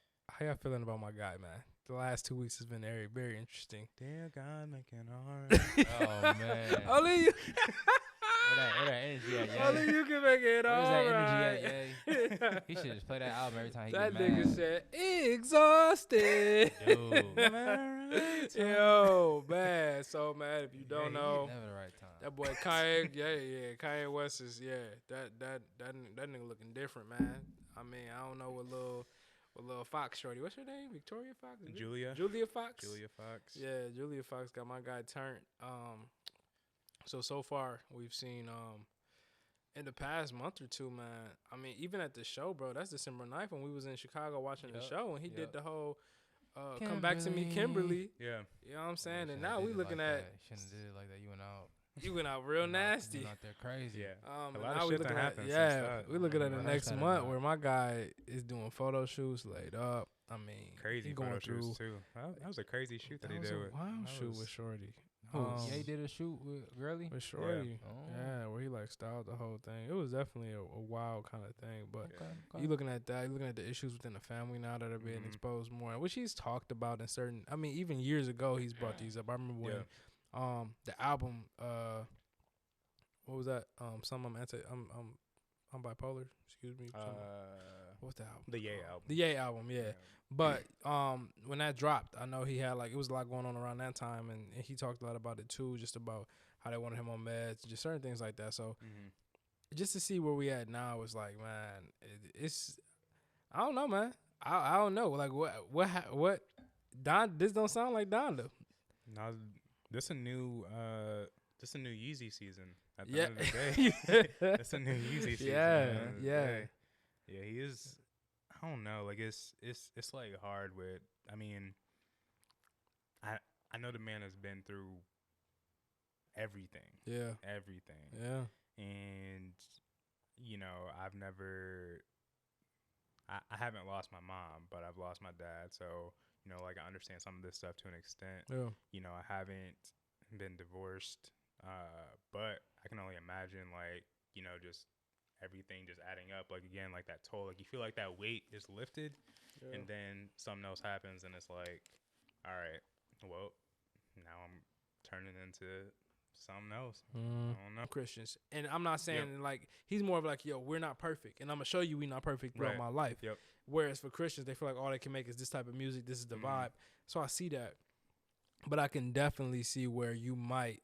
feeling about my guy, man? The last 2 weeks has been very, very interesting. Dear God, making art. Oh man. Only you. Where that energy at, yeah? Only you can make it all Where's that right. energy at, yeah? He should just play that album every time he That get mad. nigga said, exhausted. Yo, man. So, man, if you don't know, Never the right time. that boy Kanye, Kanye West is, that nigga looking different, man. I mean, I don't know what little Fox shorty. What's her name? Victoria Fox? Julia Fox? Julia Fox. Yeah, Julia Fox got my guy turned. So far we've seen in the past month or two, man. I mean, even at the show, bro, that's December 9th when we was in Chicago watching the show, and he did the whole come back to me, Kimberly. Yeah. You know what I'm saying? And now we looking at shouldn't did it like that. You went out real nasty. You went out there crazy. Yeah. A lot of shit that happened. we looking at the next month where my guy is doing photo shoots laid up. I mean, crazy photo shoots too. That was a crazy shoot that he did. Wild shoot with Shorty. Yeah, he did a shoot with Girly? With Shorty. Yeah, where he like styled the whole thing. It was definitely a wild kind of thing. But you looking at that, you looking at the issues within the family now that are being exposed more, which he's talked about in certain, I mean, even years ago he's brought these up. I remember when the album, what was that? I'm bipolar. Excuse me. What's the album? The Ye album. The Ye album, yeah. But when that dropped, I know he had like it was a lot going on around that time, and he talked a lot about it too, just about how they wanted him on meds, just certain things like that. So just to see where we at now is like, man, it's I don't know, man. I don't know. Like what Don? This don't sound like Donda. No, this a new Yeezy season. At the Yeah. end of the day, that's a new Yeezy season. Yeah, yeah. Yeah, he is. I don't know. Like it's like hard with. I mean, I know the man has been through everything. Yeah. Everything. Yeah. And you know, I've never. I haven't lost my mom, but I've lost my dad. So you know, like I understand some of this stuff to an extent. Yeah. You know, I haven't been divorced, but I can only imagine like you know just everything just adding up. Like again, like that toll. Like you feel like that weight is lifted, and then something else happens, and it's like, all right, well, now I'm turning into something else. I don't know. Christians, and I'm not saying like he's more of like, yo, we're not perfect, and I'm gonna show you we're not perfect throughout my life. Yep. Whereas for Christians, they feel like all they can make is this type of music. This is the vibe. So I see that, but I can definitely see where you might.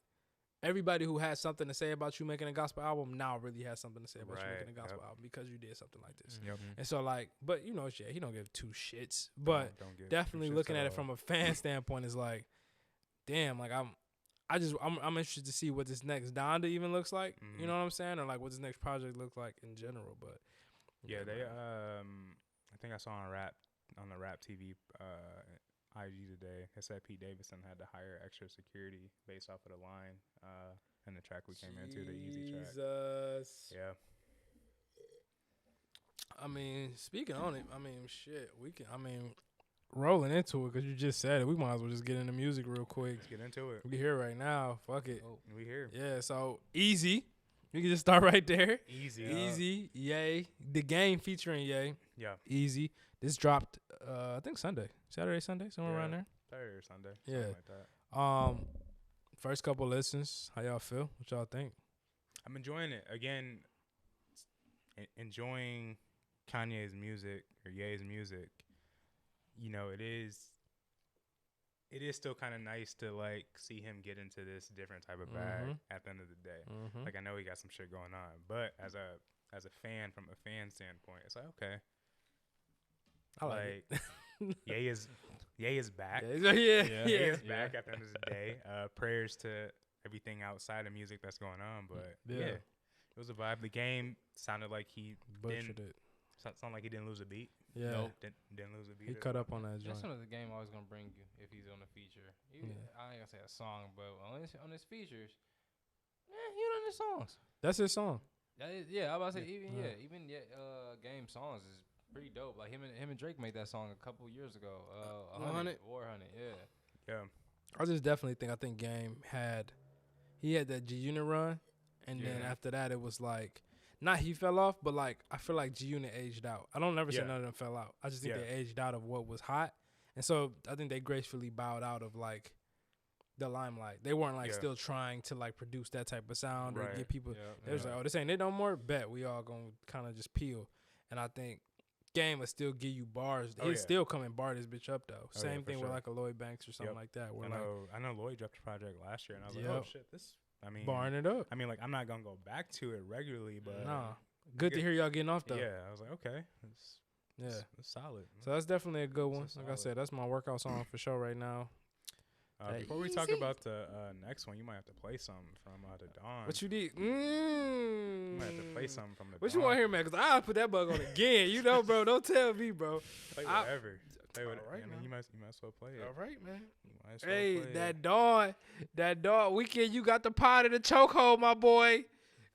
Everybody who has something to say about you making a gospel album now really has something to say about you making a gospel album because you did something like this. Yep. And so like, but you know, he don't give two shits. But Don't give definitely two shits looking at it all. from a fan standpoint is like, damn, like I'm interested to see what this next Donda even looks like. You know what I'm saying? Or like what this next project looks like in general. But yeah, they I think I saw on the Rap TV IG today. It said Pete Davidson had to hire extra security based off of the line and the track we came into, the Easy track. Jesus. Yeah. I mean, speaking on it, I mean, shit, rolling into it because you just said it. We might as well just get into music real quick. Let's get into it. We here right now. Fuck it. Oh, we here. Yeah, so Easy. We can just start right there. Easy. Easy, Ye. The Game featuring Ye. Yeah. Easy. This dropped, I think Sunday. Saturday, Sunday, somewhere around there. Saturday or Sunday. Yeah. Something like that. First couple listens. How y'all feel? What y'all think? I'm enjoying it. Again, enjoying Kanye's music or Ye's music. You know, it is still kind of nice to like see him get into this different type of bag at the end of the day. Like I know he got some shit going on, but as a fan, from a fan standpoint, it's like okay, I like it. Ye is back. Yeah. Ye is back at the end of the day. Prayers to everything outside of music that's going on, but yeah, it was a vibe. The Game sounded like he butchered it. Sounded like he didn't lose a beat. Yeah. Nope. Didn't lose a beat. He cut up on that joint. That's one of the Game always gonna bring you if he's on the feature. I ain't gonna say a song, but on his features, he on his songs. That's his song. I was about to say even Game songs is pretty dope. Like him and Drake made that song a couple years ago. 100 War 100. Yeah. I think Game had that G Unit run, and then after that it was like. Not he fell off, but like I feel like G Unit aged out. I don't never say none of them fell out. I just think they aged out of what was hot, and so I think they gracefully bowed out of like the limelight. They weren't like still trying to like produce that type of sound or get people. They was like, oh, this ain't it no more. Bet we all gonna kind of just peel. And I think Game will still give you bars. He'll still come and bar this bitch up though. Same thing with like a Lloyd Banks or something like that. Where I know Lloyd dropped a project last year, and I was like, oh shit, this. I mean, barring it up. I mean, like I'm not gonna go back to it regularly, but good to hear y'all getting off though. Yeah, I was like, okay, it's solid. So that's definitely a good one. Like I said, that's my workout song for sure right now. Before we talk about the next one, you might have to play something from the Dawn. What you did? You might have to play something from the. What Dawn. you want to hear, man? Because I'll put that bug on again. You know, bro. Don't tell me, bro. Play whatever. Right, I mean, you might as well play it. All right, man. Hey, that Dawn, Weeknd, you got the pot of the chokehold, my boy.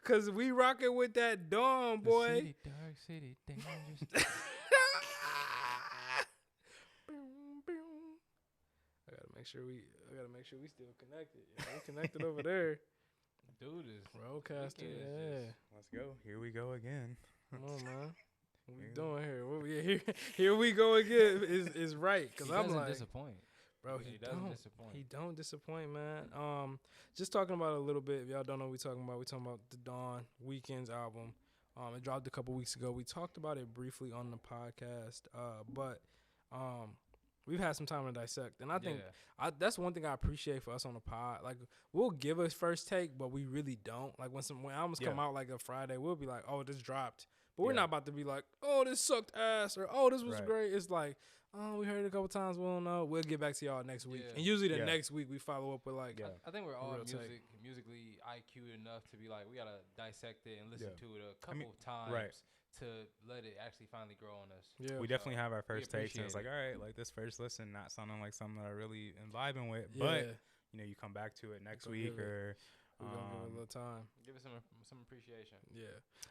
Cause we rocking with that Dawn, boy. The city, dark city, dangerous. I gotta make sure we still connected. Yeah, we connected over there. Dude is broadcaster. Yeah. Let's go. Here we go again. Come on, man. What we doing here? What we here we go again. Is right because I'm like disappoint, bro. He doesn't disappoint. He don't disappoint, man. Just talking about a little bit. If y'all don't know what we talking about the Dawn Weeknd's album. It dropped a couple weeks ago. We talked about it briefly on the podcast, but we've had some time to dissect, and I think that's one thing I appreciate for us on the pod. Like, we'll give us first take, but we really don't. Like, when albums come out like a Friday, we'll be like, "Oh, this dropped," but we're not about to be like, "Oh, this sucked ass," or "Oh, this was great." It's like, "Oh, we heard it a couple times. We don't know. We'll get back to y'all next week." And usually the next week we follow up with like, I think we're all musically IQ enough to be like, we gotta dissect it and listen to it a couple times to let it actually finally grow on us. Yeah, we definitely have our first takes, and it's like, all right, like this first listen not sounding like something that I really am vibing with, but you know, you come back to it next week or. We're gonna give it a little time. Give it some appreciation. Yeah,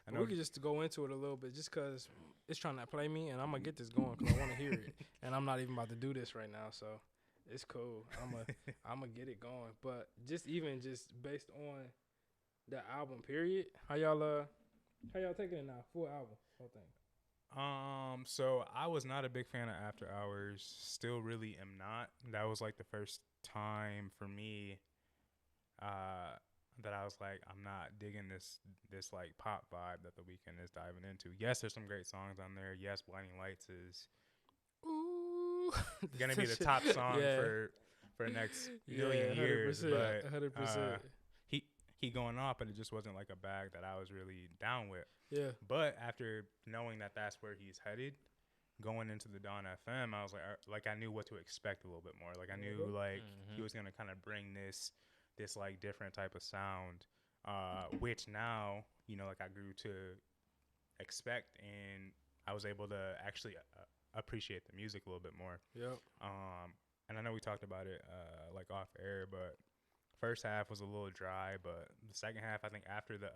and we could just go into it a little bit, just cause it's trying to play me, and I'm gonna get this going cause I want to hear it, and I'm not even about to do this right now, so it's cool. I'm gonna get it going, but just based on the album, period. How y'all taking it now? Full album, whole thing. So I was not a big fan of After Hours. Still, really am not. That was like the first time for me. That I was like, I'm not digging this like pop vibe that The Weeknd is diving into. Yes, there's some great songs on there. Yes, Blinding Lights is gonna be the top song for the next million years. But 100%. He going off, but it just wasn't like a bag that I was really down with. Yeah. But after knowing that that's where he's headed, going into the Dawn FM, I was like I knew what to expect a little bit more. Like I knew like he was gonna kind of bring this like different type of sound, which now, you know, like I grew to expect, and I was able to actually appreciate the music a little bit more. Yep. And I know we talked about it like off air, but first half was a little dry, but the second half, I think after the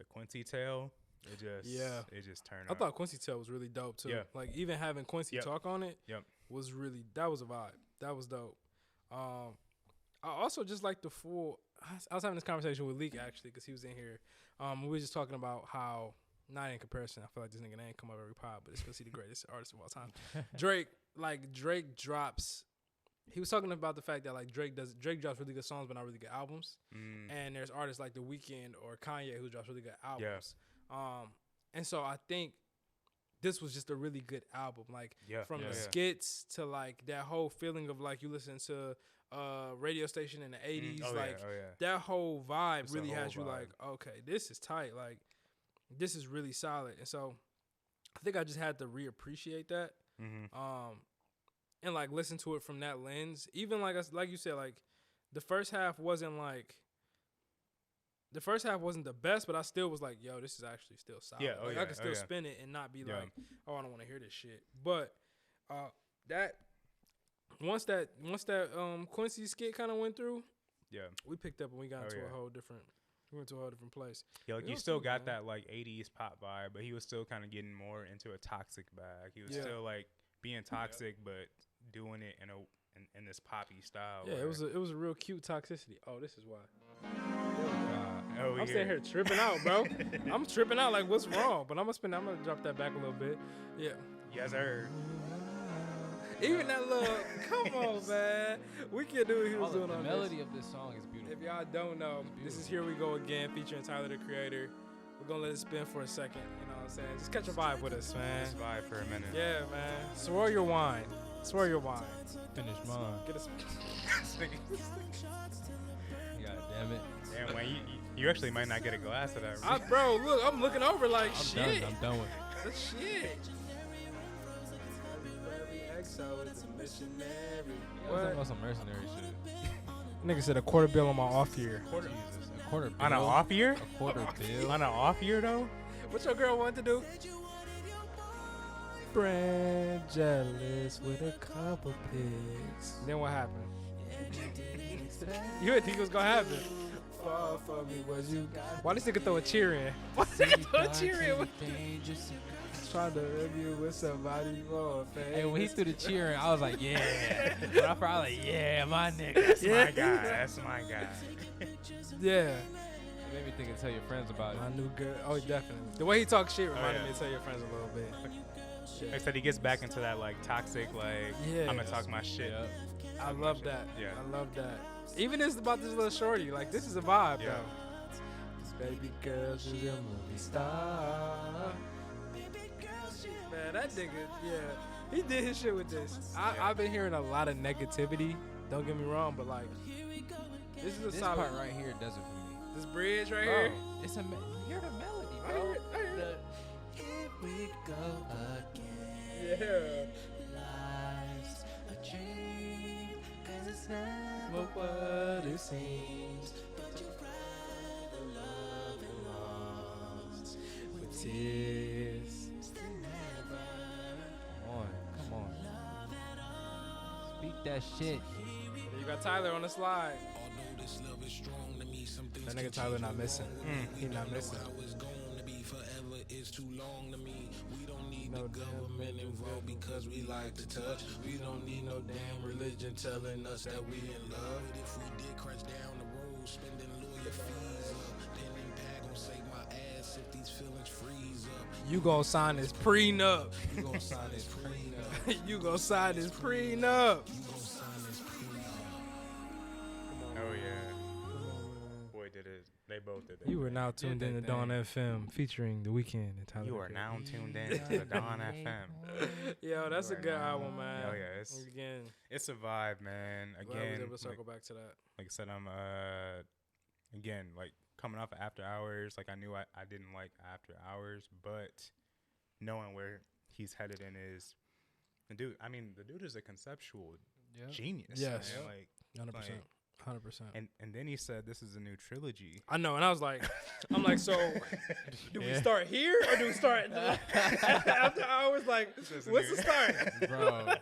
Quincy Tale, it just turned. I thought Quincy Tale was really dope too. Yeah. Like even having Quincy talk on it, was that was a vibe. That was dope. I also just like I was having this conversation with Leak actually because he was in here. We were just talking about how, not in comparison, I feel like this nigga ain't come up every pod, but it's because he's the greatest artist of all time. Drake drops. He was talking about the fact that like Drake drops really good songs but not really good albums. And there's artists like The Weeknd or Kanye who drops really good albums. And so I think this was just a really good album. Like from the skits to like that whole feeling of like you listen to radio station in the 80s. That whole vibe really has you like, okay, this is tight. Like this is really solid. And so I think I just had to reappreciate that. And like listen to it from that lens. Even like you said, like the first half wasn't the best, but I still was like, yo, this is actually still solid. I can still spin it and not be like, oh, I don't want to hear this shit. But that once that Quincy skit kind of went through, we picked up and we got into a whole different place. Yeah, like you still got that like 80s pop vibe, but he was still kind of getting more into a toxic bag. He was still like being toxic, but doing it in this poppy style. Yeah, it was a real cute toxicity. Oh, this is why. Oh, I'm sitting here tripping out, bro. I'm tripping out like, what's wrong? But I'm gonna drop that back a little bit. Yeah. Yes, sir. Even that little, come on, man. We can do what he was doing on this. The melody of this song is beautiful. If y'all don't know, this is Here We Go Again, featuring Tyler, the Creator. We're gonna let it spin for a second. You know what I'm saying? Just catch a vibe with us, man. Just vibe for a minute. Yeah, man. Swirl your wine. Swirl your wine. Finish mine. Get us. God damn it. Damn, Wayne, you actually might not get a glass of that. Right? Bro, look, I'm looking over like shit. I'm done with it. That's shit. EXO is a missionary. What? About some mercenary shit. Nigga said a quarter bill on my off year. Jesus, a quarter bill. On an off year? A quarter bill. On an off year though? What your girl want to do? Brand jealous with a couple pigs. Then what happened? You didn't think it was gonna happen. Fall for me, what you got? Why this nigga throw a cheer in? Why this nigga throw a cheer in? Trying to review with somebody more. Hey, when he threw the cheering, I was like, yeah. But I probably like, yeah, my nigga. That's my guy. That's my guy. Yeah. It made me think of Tell Your Friends about it. My new girl. Oh, definitely. The way he talks shit reminded me of Tell Your Friends a little bit. Like I said, he gets back into that like toxic, like I'm gonna talk my shit. I love that. Yeah. I love that. Even this about this little shorty, like this is a vibe though. Baby girl, she's a movie star. Man, that nigga, yeah, he did his shit with this. I've been hearing a lot of negativity. Don't get me wrong, but like, this is a solid part right here does it for me. This bridge right Bro, here. it's a hear the melody, I bro. hear it. Here we go again. Yeah. Life's a dream, 'cause it's never what it seems. But you'd rather love and lost with tears. Come on. Speak that shit. You got Tyler on the slide. That nigga Tyler not missing. He not missing. No government involved because we like to touch. We don't need no damn religion telling us that we in love. If we did crash down the road, spending lawyer fees up, then impact gon' save my ass if these feelings freeze up. You gon' sign this prenup. You gon' sign this prenup. You gon' sign this prenup. Oh yeah. Boy did it. They both did it. You are now tuned in to Dawn FM featuring The Weeknd and Tyler. You are Perry. now tuned in to the Dawn FM. Yo, that's a good album, man. Oh yeah, it's a vibe, man. Glad we was Again, able to circle back to that. like I said, I'm again like coming off of After Hours. Like I knew I didn't like After Hours, but knowing where he's headed in is the dude. I mean, the dude is a conceptual genius. Yes, man. Like 100%. 100%. And then he said this is a new trilogy. I know, and I was like, so do we start here or do we start After Hours? Like, what's the start, Bro?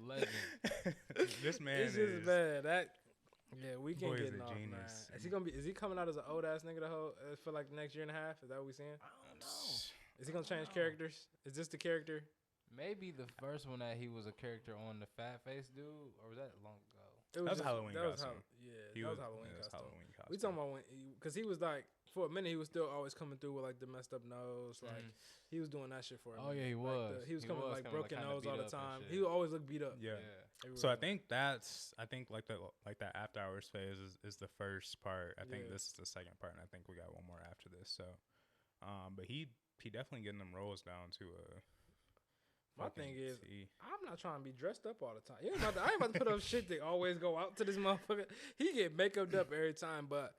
Legend. This man it's is just bad. That we can't boy is get a off, man. genius. Is he coming out as an old ass nigga the whole for like the next year and a half? Is that what we seeing? I don't know. Is he gonna change characters? Is this the character? Maybe the first one that he was a character on, the fat face dude, or was that long ago? It That was a Halloween that was costume. that was Halloween costume. Halloween costume. We talking about when, because he was like, for a minute, he was still always coming through with like the messed up nose. Like he was doing that shit for a minute. Oh yeah, he was. Like, he was coming like broken kinda nose all beat the up and time. shit. He would always look beat up. Yeah. everywhere. So I think like that After Hours phase is the first part. I think this is the second part, and I think we got one more after this. So, but he definitely getting them roles down to a. My thing is, I'm not trying to be dressed up all the time. I ain't about to put up shit that always go out to this motherfucker. He get makeuped up every time, but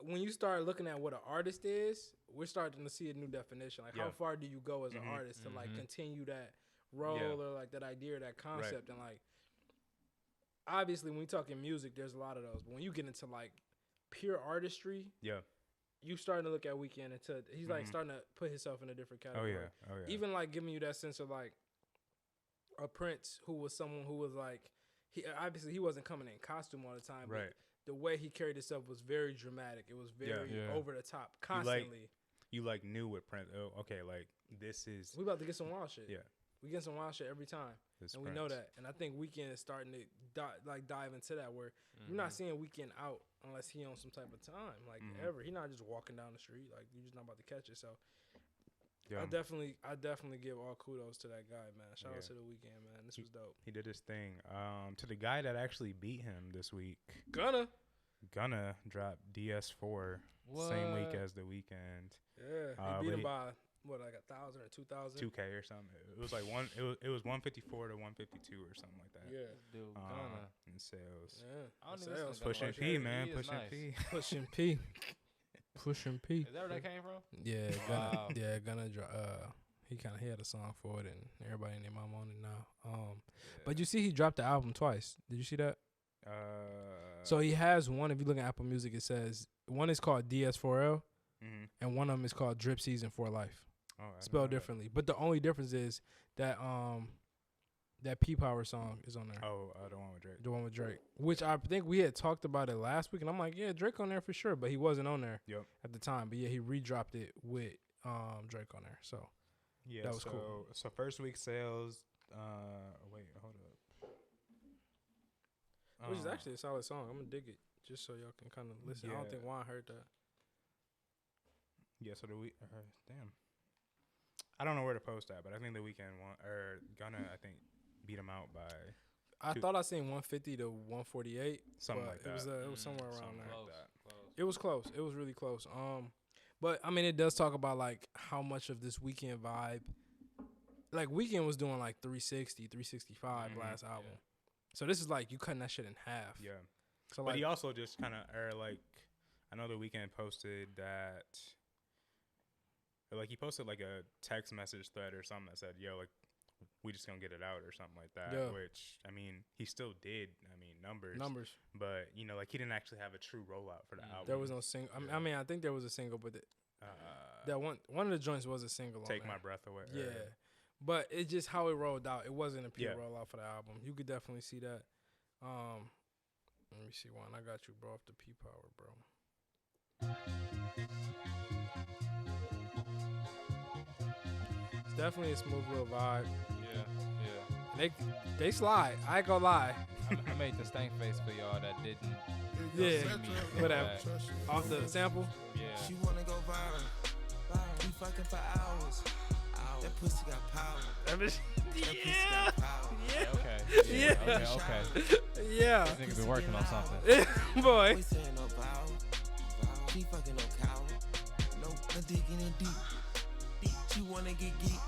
when you start looking at what an artist is, we're starting to see a new definition. Like, how far do you go as an artist to like continue that role or like that idea or that concept? And like, obviously, when we talking music, there's a lot of those. But when you get into like pure artistry, you starting to look at Weeknd and he's like starting to put himself in a different category. Oh yeah. Even like giving you that sense of like a Prince who was someone who was like, he wasn't coming in costume all the time, but the way he carried himself was very dramatic. It was very over the top constantly. You like knew with Prince. Oh, okay, like this is. We about to get some wild shit. Yeah. We get some wild shit every time, and we know that. And I think Weeknd is starting to dive into that where you're not seeing Weeknd out unless he on some type of time, like ever. He not just walking down the street, like you're just not about to catch it. So I definitely give all kudos to that guy, man. Shout out to the Weeknd, man. This was dope. He did his thing. To the guy that actually beat him this week, Gunna dropped DS4 same week as the Weeknd. Yeah, he beat him by what, like 1,000 or 2,000? 2K or something. It was like it was 154 to 152 or something like that. Yeah, dude, Gunna in sales. Yeah, I don't sales. Pushing P, man, pushing P. Pushing P. Pushing P. Is that where that came from? Yeah, Gunna. Gunna. He had a song for it, and everybody and their mom on it now. But you see, he dropped the album twice. Did you see that? So he has one. If you look at Apple Music, it says one is called DS4L, and one of them is called Drip Season for Life. Oh, spelled differently. But the only difference is that that P Power song is on there. Oh, the one with Drake. The one with Drake, which I think we had talked about it last week, and I'm like, yeah, Drake on there for sure, but he wasn't on there at the time. But yeah, he redropped it with Drake on there. So yeah, that was cool. So first week sales. Wait, hold up. Which is actually a solid song. I'm gonna dig it just so y'all can kind of listen. I don't think Juan heard that. Yeah, so the week. Damn. I don't know where to post that, but I think the Weeknd won, or Gunna, I think, beat him out by. I thought I seen 150 to 148. Something like that. It was somewhere around there. Close. It was close. It was really close. But I mean, it does talk about like how much of this Weeknd vibe. Like Weeknd was doing like 360, 365 last album. Yeah. So this is like you cutting that shit in half. Yeah. So But like he also just kind of, like, I know the Weeknd posted that, like, he posted like a text message thread or something that said, "Yo, like, we just gonna get it out" or something like that. Yeah. Which, I mean, he still did. I mean, numbers. But you know, like, he didn't actually have a true rollout for the album. There was no single. I mean, I think there was a single, but that one of the joints was a single. Take on My that. Breath Away. Yeah. But it's just how it rolled out. It wasn't a pure Yeah. rollout for the album. You could definitely see that. Let me see one. I got you, bro. Off the P Power, bro. It's definitely a smooth little vibe. Yeah. They slide. I ain't gonna lie. I made the stank face for y'all that didn't. Yeah. see me. Whatever. But, Off the sample. yeah. She wanna go viral. We fucking for hours. That pussy got power. That bitch. That pussy got power. Yeah. Okay. Yeah. Okay. Yeah. This nigga been working on something. Boy. We saying no vowel. She fucking no cow. No digging in deep. She wanna get geek.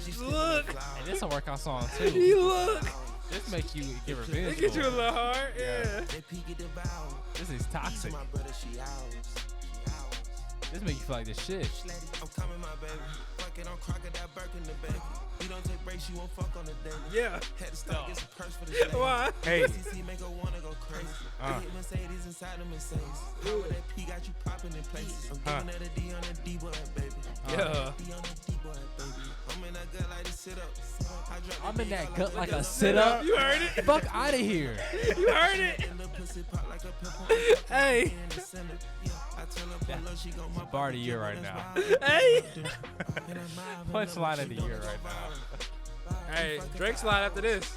She sticking Look. the flower. And this a workout song too. You look. This make you get revenge. It get you a for it. little hard. Yeah. They peek at the bow. This is toxic. My brother, she ours. This make you feel like this shit. I'm coming, my baby. Fucking on crocodile Birkin the baby. You don't take breaks, you won't fuck on the daily. Yeah. Had to stop, get some purse for the day. Why? Hey. CC make her wanna go crazy. Hit Mercedes inside the Mercedes. Power that P got you popping in places. I'm giving that a D on the D boy, baby. Yeah. D on the D boy, baby. I'm in that gut like to sit up. I'm in that gut like a sit up. You heard it. Fuck out of here. You heard it. Hey. Bar of the year right now. Hey. Punchline of the year right now. Hey. Drake slide after this.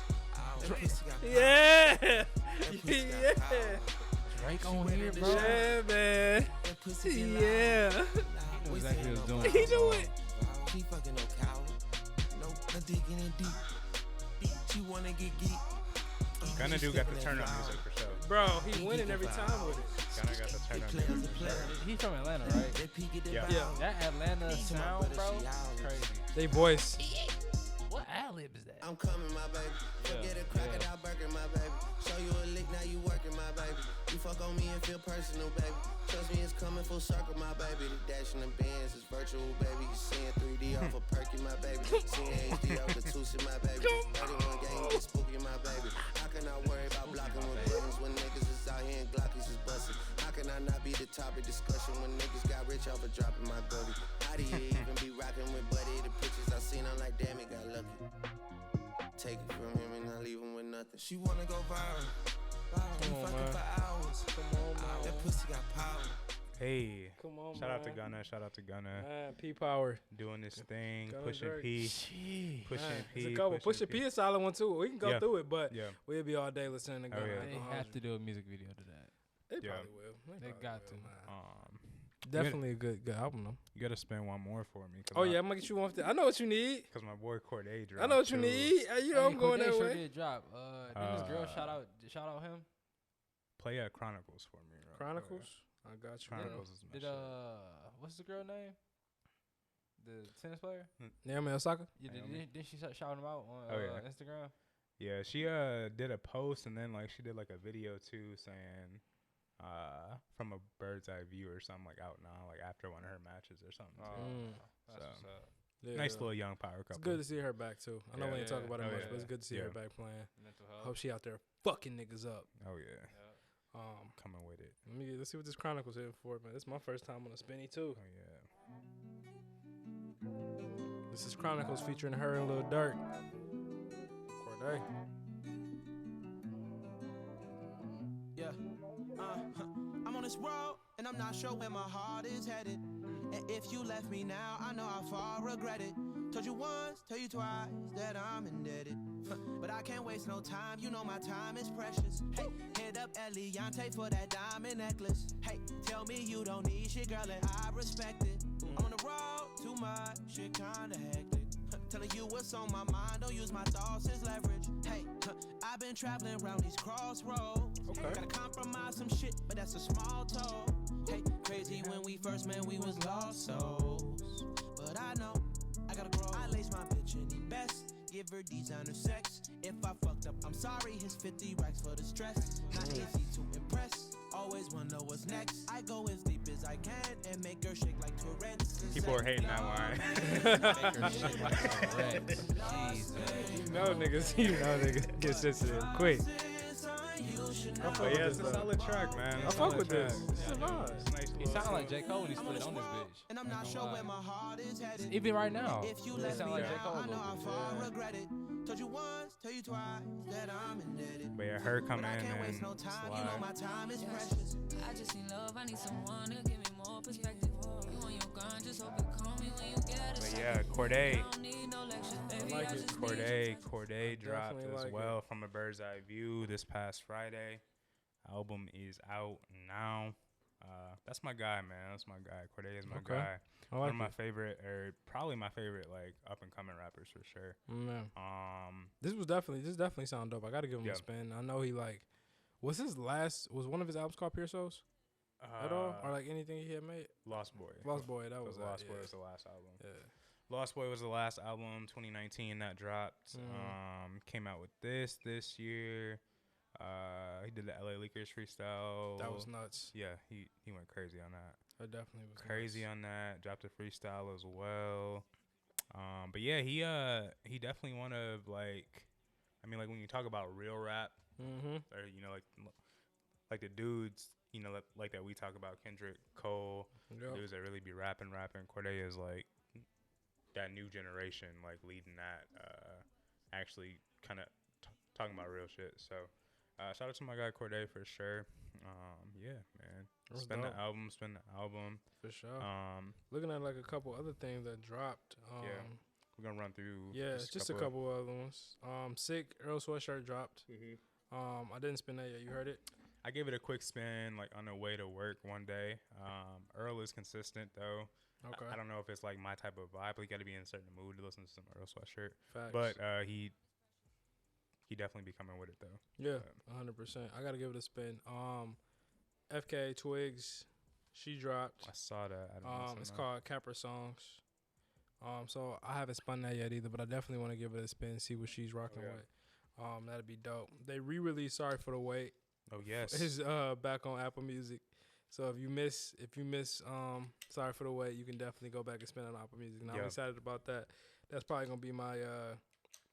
Yeah. Yeah. Drake on here, bro. Yeah, man. Yeah. He knew exactly what he was doing. He knew it. She fucking no cow. No, digging in deep. She wanna get geek. Gunna do got the turn up music for sure. Bro, he winning every time with it. Gunna got the turn up music for sure. He's from Atlanta, right? Yeah. Yeah. That Atlanta sound, bro, crazy. They voice. What ad-lib is that? I'm coming, my baby. Forget a crocodile Birkin, my baby. Show you a lick, now you working, my baby. You fuck on me and feel personal, baby. Trust me, it's coming full circle, my baby. The dash in the bands is virtual, baby. You seeing 3D off a perky, my baby. Seeing HD off the Tusi, my baby. 31 gang, get spooky, my baby. How can I worry about blocking with buttons when niggas is out here and Glockies is busting? How can I not be the topic discussion when niggas got rich off of dropping my goldie? How do you even be rocking with Buddy? The pictures I seen, I'm like, damn, it got lucky. Take it from him and I leave him with nothing. She wanna go viral. Come on, man. For hours. Come on, man. That pussy got power. Hey. Come on, Shout out to man. Gunna. Shout out to Gunna. Man, P Power. Doing this thing. Gunna Pushing Drake. P. Pushing Man, P. it's a couple. Pusha P is a solid one too. We can go Yeah. through it, but Yeah. we'll be all day listening to Gunna. yeah. They have to do a music video to that. They Yeah. probably will. They probably got will, to. man. Definitely a good album though. You gotta spend one more for me. Oh yeah, I'm gonna get you one. I know what you need. Because my boy Cordae dropped. I know what you too. need. You know I'm going Cordae that sure way. did drop. Didn't this girl shout out him? Play Chronicles for me. Bro. Chronicles. I got you. Chronicles is my Did shit. what's the girl name? The tennis player? Naomi Osaka. Yeah, Naomi. did she shout him out on Oh, yeah. Instagram? Yeah, she did a post and then like she did like a video too saying from a bird's eye view or something like out now like after one of her matches or something. Too. That's So, what's up. Yeah, nice little young power couple. It's good to see her back too. I know we ain't talk about her Oh, much, yeah. but it's good to see her Yeah. back playing. Mental health. Hope she out there fucking niggas up. Oh yeah, coming with it. Let's see what this Chronicles hitting for, man. This is my first time on a spinny too. Oh yeah. This is Chronicles featuring her and Lil Durk. Cordae. Yeah. I'm on this road, and I'm not sure where my heart is headed. And if you left me now, I know how far I regret it. Told you once, tell you twice that I'm indebted. But I can't waste no time, you know my time is precious. Hey, hit up Eliante for that diamond necklace. Hey, tell me you don't need shit, girl, and I respect it. I'm on the road, too much, shit kinda hectic. Telling you what's on my mind, don't use my thoughts as leverage. Hey, Hey, I've been traveling around these crossroads. Okay. Gotta compromise some shit, but that's a small toll. Hey, crazy when we first met, we was lost souls. But I know I gotta grow. I lace my bitch in the best. Give her designer sex. If I fucked up, I'm sorry. Here's 50 racks for the stress. Not easy to impress. Always wanna know what's next. I go as deep as I can and make her shake like Tourette's. People are hating that line. Make her shit like Tourette's. Jesus. You know niggas get sensitive quick. But yeah, it's a solid track, man. I fuck with this. It's a vibe. Nice He little sound like song. J. Cole when he slid on this bitch. And I'm not sure where my heart is headed. Even right now, If you he let sound me like J. Cole a down, I know little how bit. far I regret it. Told you once, tell you twice that I'm indebted. But yeah, her come But I in can't waste and no time. You know slide. my time is precious. I just need love, I need someone to give me more perspective. You on your grind, just hope you call me when you get it. But yeah, Cordae. Don't need no lectures, baby. like I it. just need Cordae dropped definitely as like well from A Bird's Eye View this past Friday. Album is out now. That's my guy, man. That's my guy. Cordae is my Okay. guy. I One like of my it. favorite, or probably my favorite, like up and coming rappers for sure. Man. Um, This definitely sound dope. I gotta give him Yeah. a spin. I know he like was one of his albums called Pure Souls at all? Or like anything he had made? Lost Boy. Lost Boy, that was Lost that, Boy yeah. was the last album. Yeah. Lost Boy was the last album, 2019 that dropped. Came out with this year. He did the LA Leakers freestyle. That was nuts. Yeah, he went crazy on that. That definitely was Crazy nuts. on that. Dropped a freestyle as well. But yeah, he definitely one of like, I mean, like when you talk about real rap, Mm-hmm. or you know, like the dudes, you know, like that we talk about, Kendrick, Cole, Yep. dudes that really be rapping. Cordae is like that new generation, like leading that, actually kind of talking about real shit. So shout out to my guy Cordae for sure. Yeah, man. That's Spin dope. the album. For sure. Um, Looking at like a couple other things that dropped. Yeah. We're gonna run through. Yeah, just a couple other ones. Sick Earl Sweatshirt dropped. I didn't spin that yet. You heard it? I gave it a quick spin, like on the way to work one day. Earl is consistent though. Okay. I don't know if it's like my type of vibe, but you got to be in a certain mood to listen to some Earl Sweatshirt. Facts. But he definitely be coming with it though. Yeah, 100%. I gotta give it a spin. FK Twigs, she dropped. I saw that. I don't know. It's called Capra Songs. So I haven't spun that yet either, but I definitely want to give it a spin, see what she's rocking yeah. with. That'd be dope. They re-released Sorry for the Wait. Oh yes. It's back on Apple Music. So if you miss Sorry for the Wait, you can definitely go back and spin it on Apple Music. And I'm Yeah. excited about that. That's probably gonna be my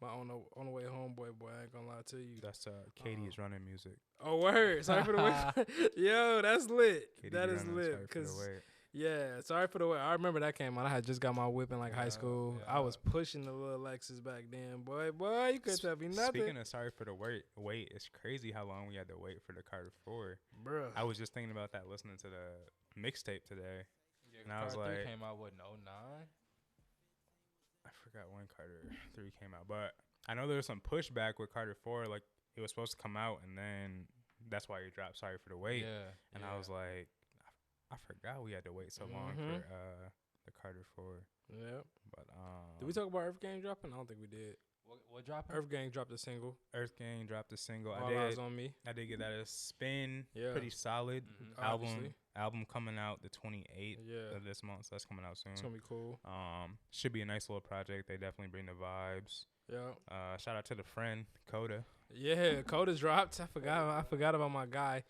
my on the way home boy. I ain't gonna lie to you. That's Katie's running music. Oh word! Sorry for the wait. Yo, that's lit. Katie That be is running lit. Sorry for the 'Cause Wait. yeah, Sorry for the Wait. I remember that came out. I had just got my whip in like high Yeah, school. yeah. I was pushing the little Lexus back then. Boy, you couldn't tell me nothing. Speaking of Sorry for the Wait, it's crazy how long we had to wait for the Carter 4. Bruh. I was just thinking about that listening to the mixtape today. Yeah, And I was Carter 3 like- came out what in 09? I forgot when Carter 3 came out, but I know there was some pushback with Carter 4. Like it was supposed to come out, and then that's why he dropped Sorry for the Wait. Yeah. And yeah. I was like, I forgot we had to wait so long for the Carter 4. Yep. But Did we talk about Earth Gang dropping? I don't think we did. what dropping? Earth Gang dropped a single. Earth Gang dropped a single. All Eyes on Me. I did get that a spin. Yeah. Pretty solid. Mhm. Obviously. Album coming out the 28th Yeah. of this month, so that's coming out soon. It's gonna be cool. Should be a nice little project. They definitely bring the vibes. Yeah. Shout out to the friend Kota. Yeah, Koda's dropped. I forgot about my guy.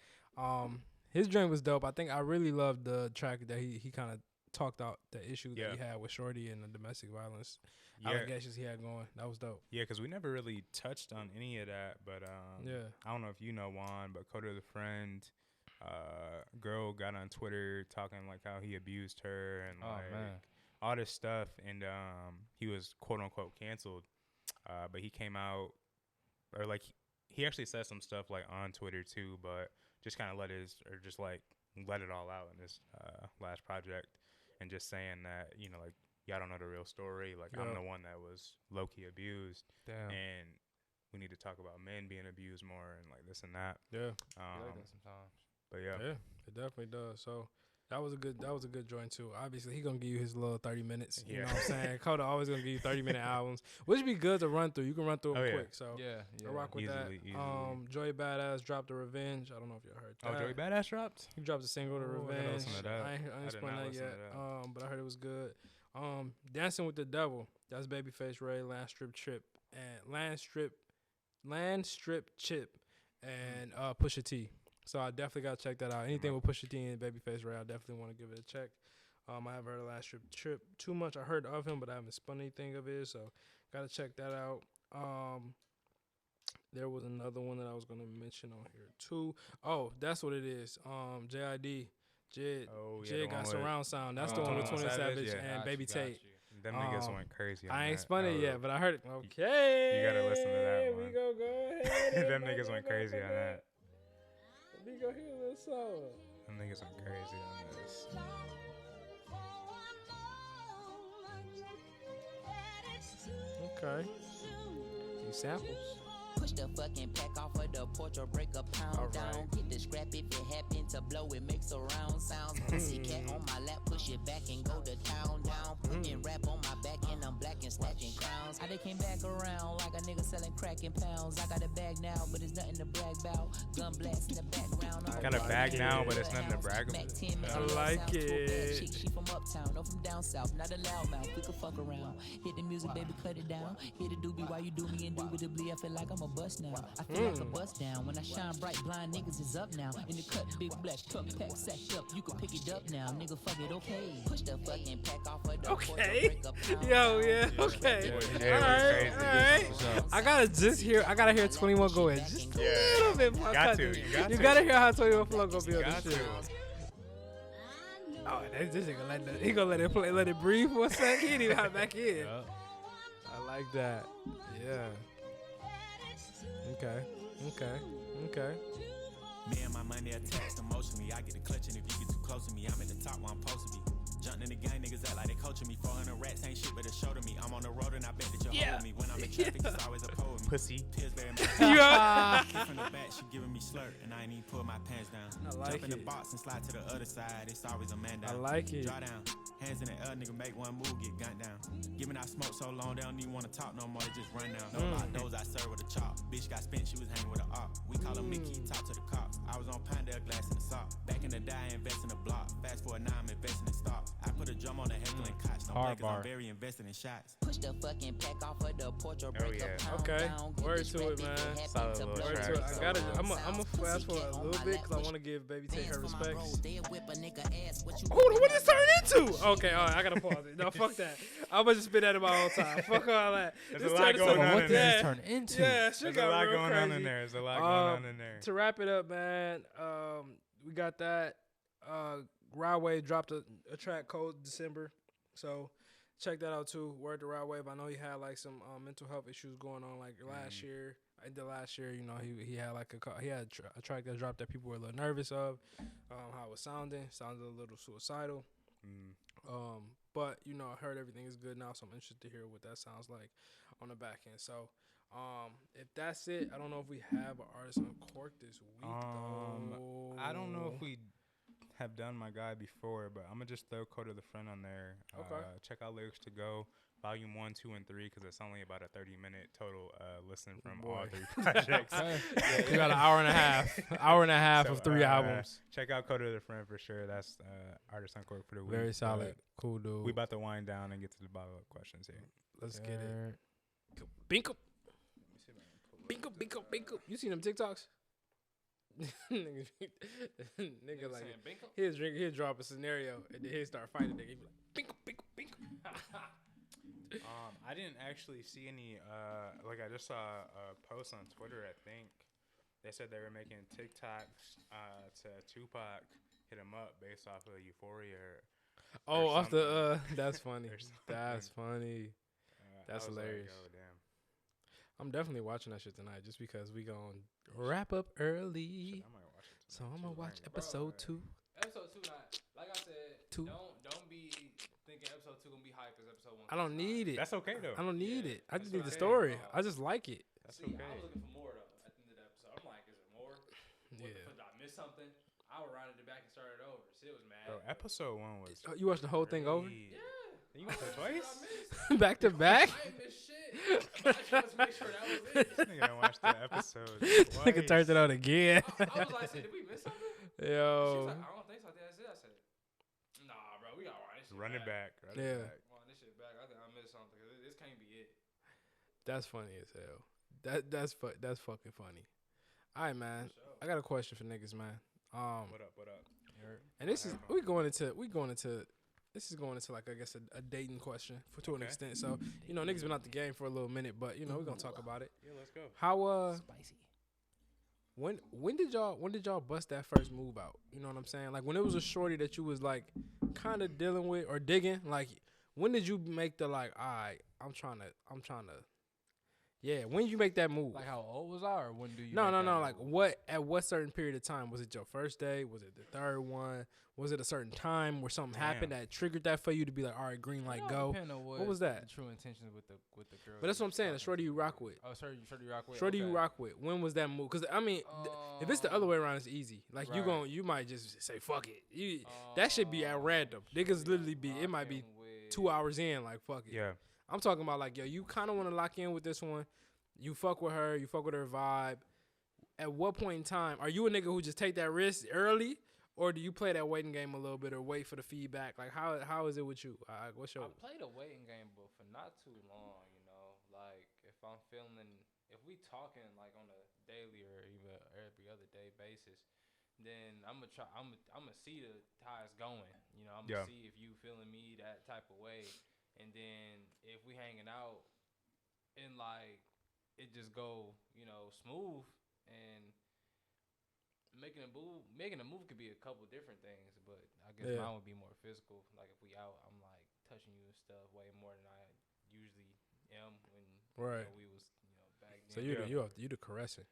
His joint was dope. I think I really loved the track that he kind of talked out the issue that he had with Shorty and the domestic violence allegations he had going. That was dope. Yeah, because we never really touched on any of that. But Yeah. I don't know if you know Juan, but Kota the friend, girl got on Twitter talking like how he abused her and all this stuff, and he was quote unquote canceled. But he came out, or like he actually said some stuff like on Twitter too, but just kind of let it all out in this last project, and just saying that, you know, like, y'all don't know the real story. Like, I'm the one that was low-key abused. Damn. And we need to talk about men being abused more and like this and that. Yeah. I like that sometimes. But yeah. Yeah, it definitely does. So That was a good joint too. Obviously, he gonna give you his little 30 minutes. You Yeah. know what I'm saying? Kota always gonna give you 30-minute albums, which would be good to run through. You can run through them quick. So Yeah. I rock with that. Easily. Joey Badass dropped the Revenge. I don't know if y'all heard that. Oh, Joey Badass dropped? He dropped a single, The Oh, I gotta Revenge. listen to that. I ain't I did explained not that listen yet. to But I heard it was good. Dancing with the Devil. That's Babyface Ray, Land Strip Chip, and Pusha T. So I definitely gotta check that out. Anything with Pusha T and Babyface Ray, I definitely want to give it a check. I haven't heard of Last Trip too much. I heard of him, but I haven't spun anything of his, so gotta check that out. There was another one that I was gonna mention on here too. Oh, that's what it is. JID. Jid got surround sound. That's the one with 20 Savage and Baby Tate. Them niggas went crazy. I ain't that. spun it yet, but I heard it. Okay. You gotta listen to that one. We go ahead. Them niggas went crazy on that. We go hear this song. Them niggas went crazy on this. Okay. These samples. Push the fucking pack off of the porch or break a pound down. Hit the scrap if it happen to blow, it makes a round sound. Pussycat on my lap, push it back and go to town down. Putting rap on my back and I'm black and snatching crowns. How they came back around like a nigga selling crack in pounds. I got a bag now, but it's nothing to brag about. Gun blast in the background. Got a bag now, but it's nothing to brag about. I like it. She from uptown, no from down south, not a loudmouth. We could fuck around. Hit the music, baby, cut it down. Hit the doobie while you do me indubitably. I feel like I'm a bust now. I feel like a bust down. When I shine bright, blind niggas is up now. In the cut, big black truck pack sacked up. You can pick it up now, nigga. Fuck it, okay. Push the fucking pack off of the okay. Okay. Alright. I gotta hear 21 go in just a little bit. You gotta hear how 21 flow go be on this shit. Oh, this nigga gonna let it play, let it breathe for a second. He didn't even have back in. I like that. Yeah. Okay. Me and my money attached emotionally. I get a clutch, and if you get too close to me, I'm at the top where I'm supposed to be. Jumping in the gang, niggas act like they coaching me. 400 rats ain't shit but a show to me. I'm on the road and I bet that you're holding me. When I'm in traffic, it's always a pole with me. Pussy. Pillsbury man. From the back, she giving me slurp, and I ain't even pull my pants down. I like Jump in the it. box and slide to the other side. It's always a man down. I like it. Draw down. Hands in the air, nigga, make one move, get gunned down. Giving out smoke so long, they don't even want to talk no more, they just run down. No lock doors, I serve with a chop. Bitch got spent, she was hanging with a op. We call him Mickey, talk to the cops. I was on Pinedale, glass in the sock. Back in the day, I invest in the block. Fast forward now, I'm investing in stock. I put a drum on the heckling cots. Don't play 'cause I'm very invested in shots. Push the fucking pack off of the porch or break a pound Okay. down. Word to it, man. Solid little Word track. to it. I'm gonna fast forward a little bit because I want to give Baby Tate her respects. Hold on, what did this turn into? Okay, all right, I gotta pause it. No, fuck that. I'm gonna just spit at it my whole time. Fuck all that. There's a lot going on in there. Turn into? Yeah, shit There's got a lot real going crazy. on in there. There's a lot going on in there. To wrap it up, man, we got that. Rodway dropped a track called December, so check that out too. Word to Rodway. I know he had like some mental health issues going on like last year. The last year, you know, he had like he had a track that dropped that people were a little nervous of, how it was sounded a little suicidal. But you know, I heard everything is good now, so I'm interested to hear what that sounds like on the back end. So, if that's it, I don't know if we have an artist on Cork this week. Though. I don't know if we have done my guy before, but I'm gonna just throw Kota The Friend on there. Okay. Check out Lyrics to Go, Volume 1, 2, and 3, because it's only about a 30-minute total listen from all 3 projects. You got an hour and a half So, of 3 albums. Check out Kota The Friend for sure. That's artist on Cork for the week. Very solid, cool dude. We about to wind down and get to the follow-up questions here. Let's get it. Binko. Binko. You seen them TikToks? nigga like he'll drop a scenario and then he'll start fighting. Nigga, he be like binko. I didn't actually see any. Like I just saw a post on Twitter. I think they said they were making TikToks to Tupac hit him up based off of Euphoria. Off the that's funny. Or something. That's funny. That's I was hilarious. Like, oh, damn. I'm definitely watching that shit tonight just because we gonna wrap up early. Shit, I might watch it So tonight, I'm gonna too. watch I ain't gonna episode 2. Episode 2, like I said, 2. Don't be thinking episode 2 gonna be hype as episode 1. I don't need it. That's okay though. I don't need it. I just that's need the okay. story. I just like it. That's See, okay. I was looking for more though at the end of the episode. I'm like, is there more? Yeah. Did I miss something? I would ride it back and start it over. shit was mad. Bro, episode 1 was. You watched the whole thing over? Yeah. You went to it twice? Back to back? I ain't missed shit. I just wanted to make sure that was it. This nigga done watched the episode. Nigga turned it on again. I was like, did we miss something? She was Yo. like, I don't think so. That's it. I said, nah, bro, we got to run this shit Run it back. Run it Yeah. back. Run this shit back. I think I missed something. This can't be it. That's funny as hell. That's fucking funny. All right, man. For sure. I got a question for niggas, man. What up? And this is this is going into like I guess a dating question to an extent. So niggas been out the game for a little minute, but we're gonna talk about it. Yeah, let's go. How Spicy. when did y'all bust that first move out? You know what I'm saying? Like when it was a shorty that you was like kind of dealing with or digging. Like when did you make the like? All right, I'm trying to. Yeah, when you make that move? Like how old was I, or when do you? No. make that Like move? at what certain period of time? Was it your first day? Was it the third one? Was it a certain time where something happened that triggered that for you to be like, all right, green light, go? Depend on What was that? The true intentions with the girl. But that's what I'm saying. The shorty you rock with. Oh, shorty you rock with. Shorty you okay. rock with. When was that move? Because I mean, if it's the other way around, it's easy. Like Right. you might just say fuck it. That should be at random. Niggas literally be. It might be 2 hours in. Like fuck it. Yeah. I'm talking about like you kind of want to lock in with this one. You fuck with her. You fuck with her vibe. At what point in time are you a nigga who just take that risk early, or do you play that waiting game a little bit, or wait for the feedback? Like how is it with you? What's your? I played a waiting game, but for not too long. Like if I'm feeling, if we talking like on a daily or even every other day basis, then I'm gonna see how it's going. I'm gonna see if you feeling me that type of way, and then if we hanging out and like it just go smooth, and making a move could be a couple different things, but I guess mine would be more physical. Like if we out, I'm like touching you and stuff way more than I usually am when we was back then. So you the caressing.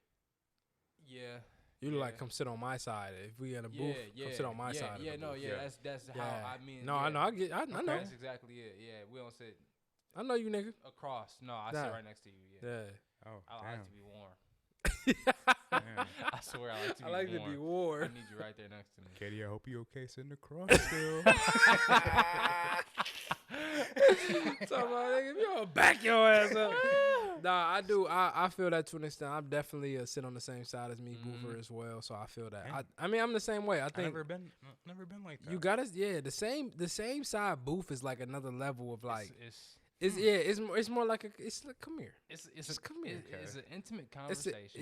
Yeah. You like come sit on my side. If we in a booth, come sit on my side. That's how I mean. No, I know. I know. That's exactly it. Yeah, we don't sit. I know you, nigga. Across. No, I sit right next to you. Yeah. Oh, I like to be warm. Damn. I swear I like to be warm. I like to be warm. I need you right there next to me. Katie, I hope you okay sitting across still. Talk about nigga, if you don't back your ass up. Nah, I do. I feel that to an extent. I'm definitely sit on the same side as me, Boofer as well. So I feel that. I mean, I'm the same way. I think never been like that. you got us. Yeah, the same side booth is like another level of like. It's more like it's like come here. It's come here. It's an intimate conversation.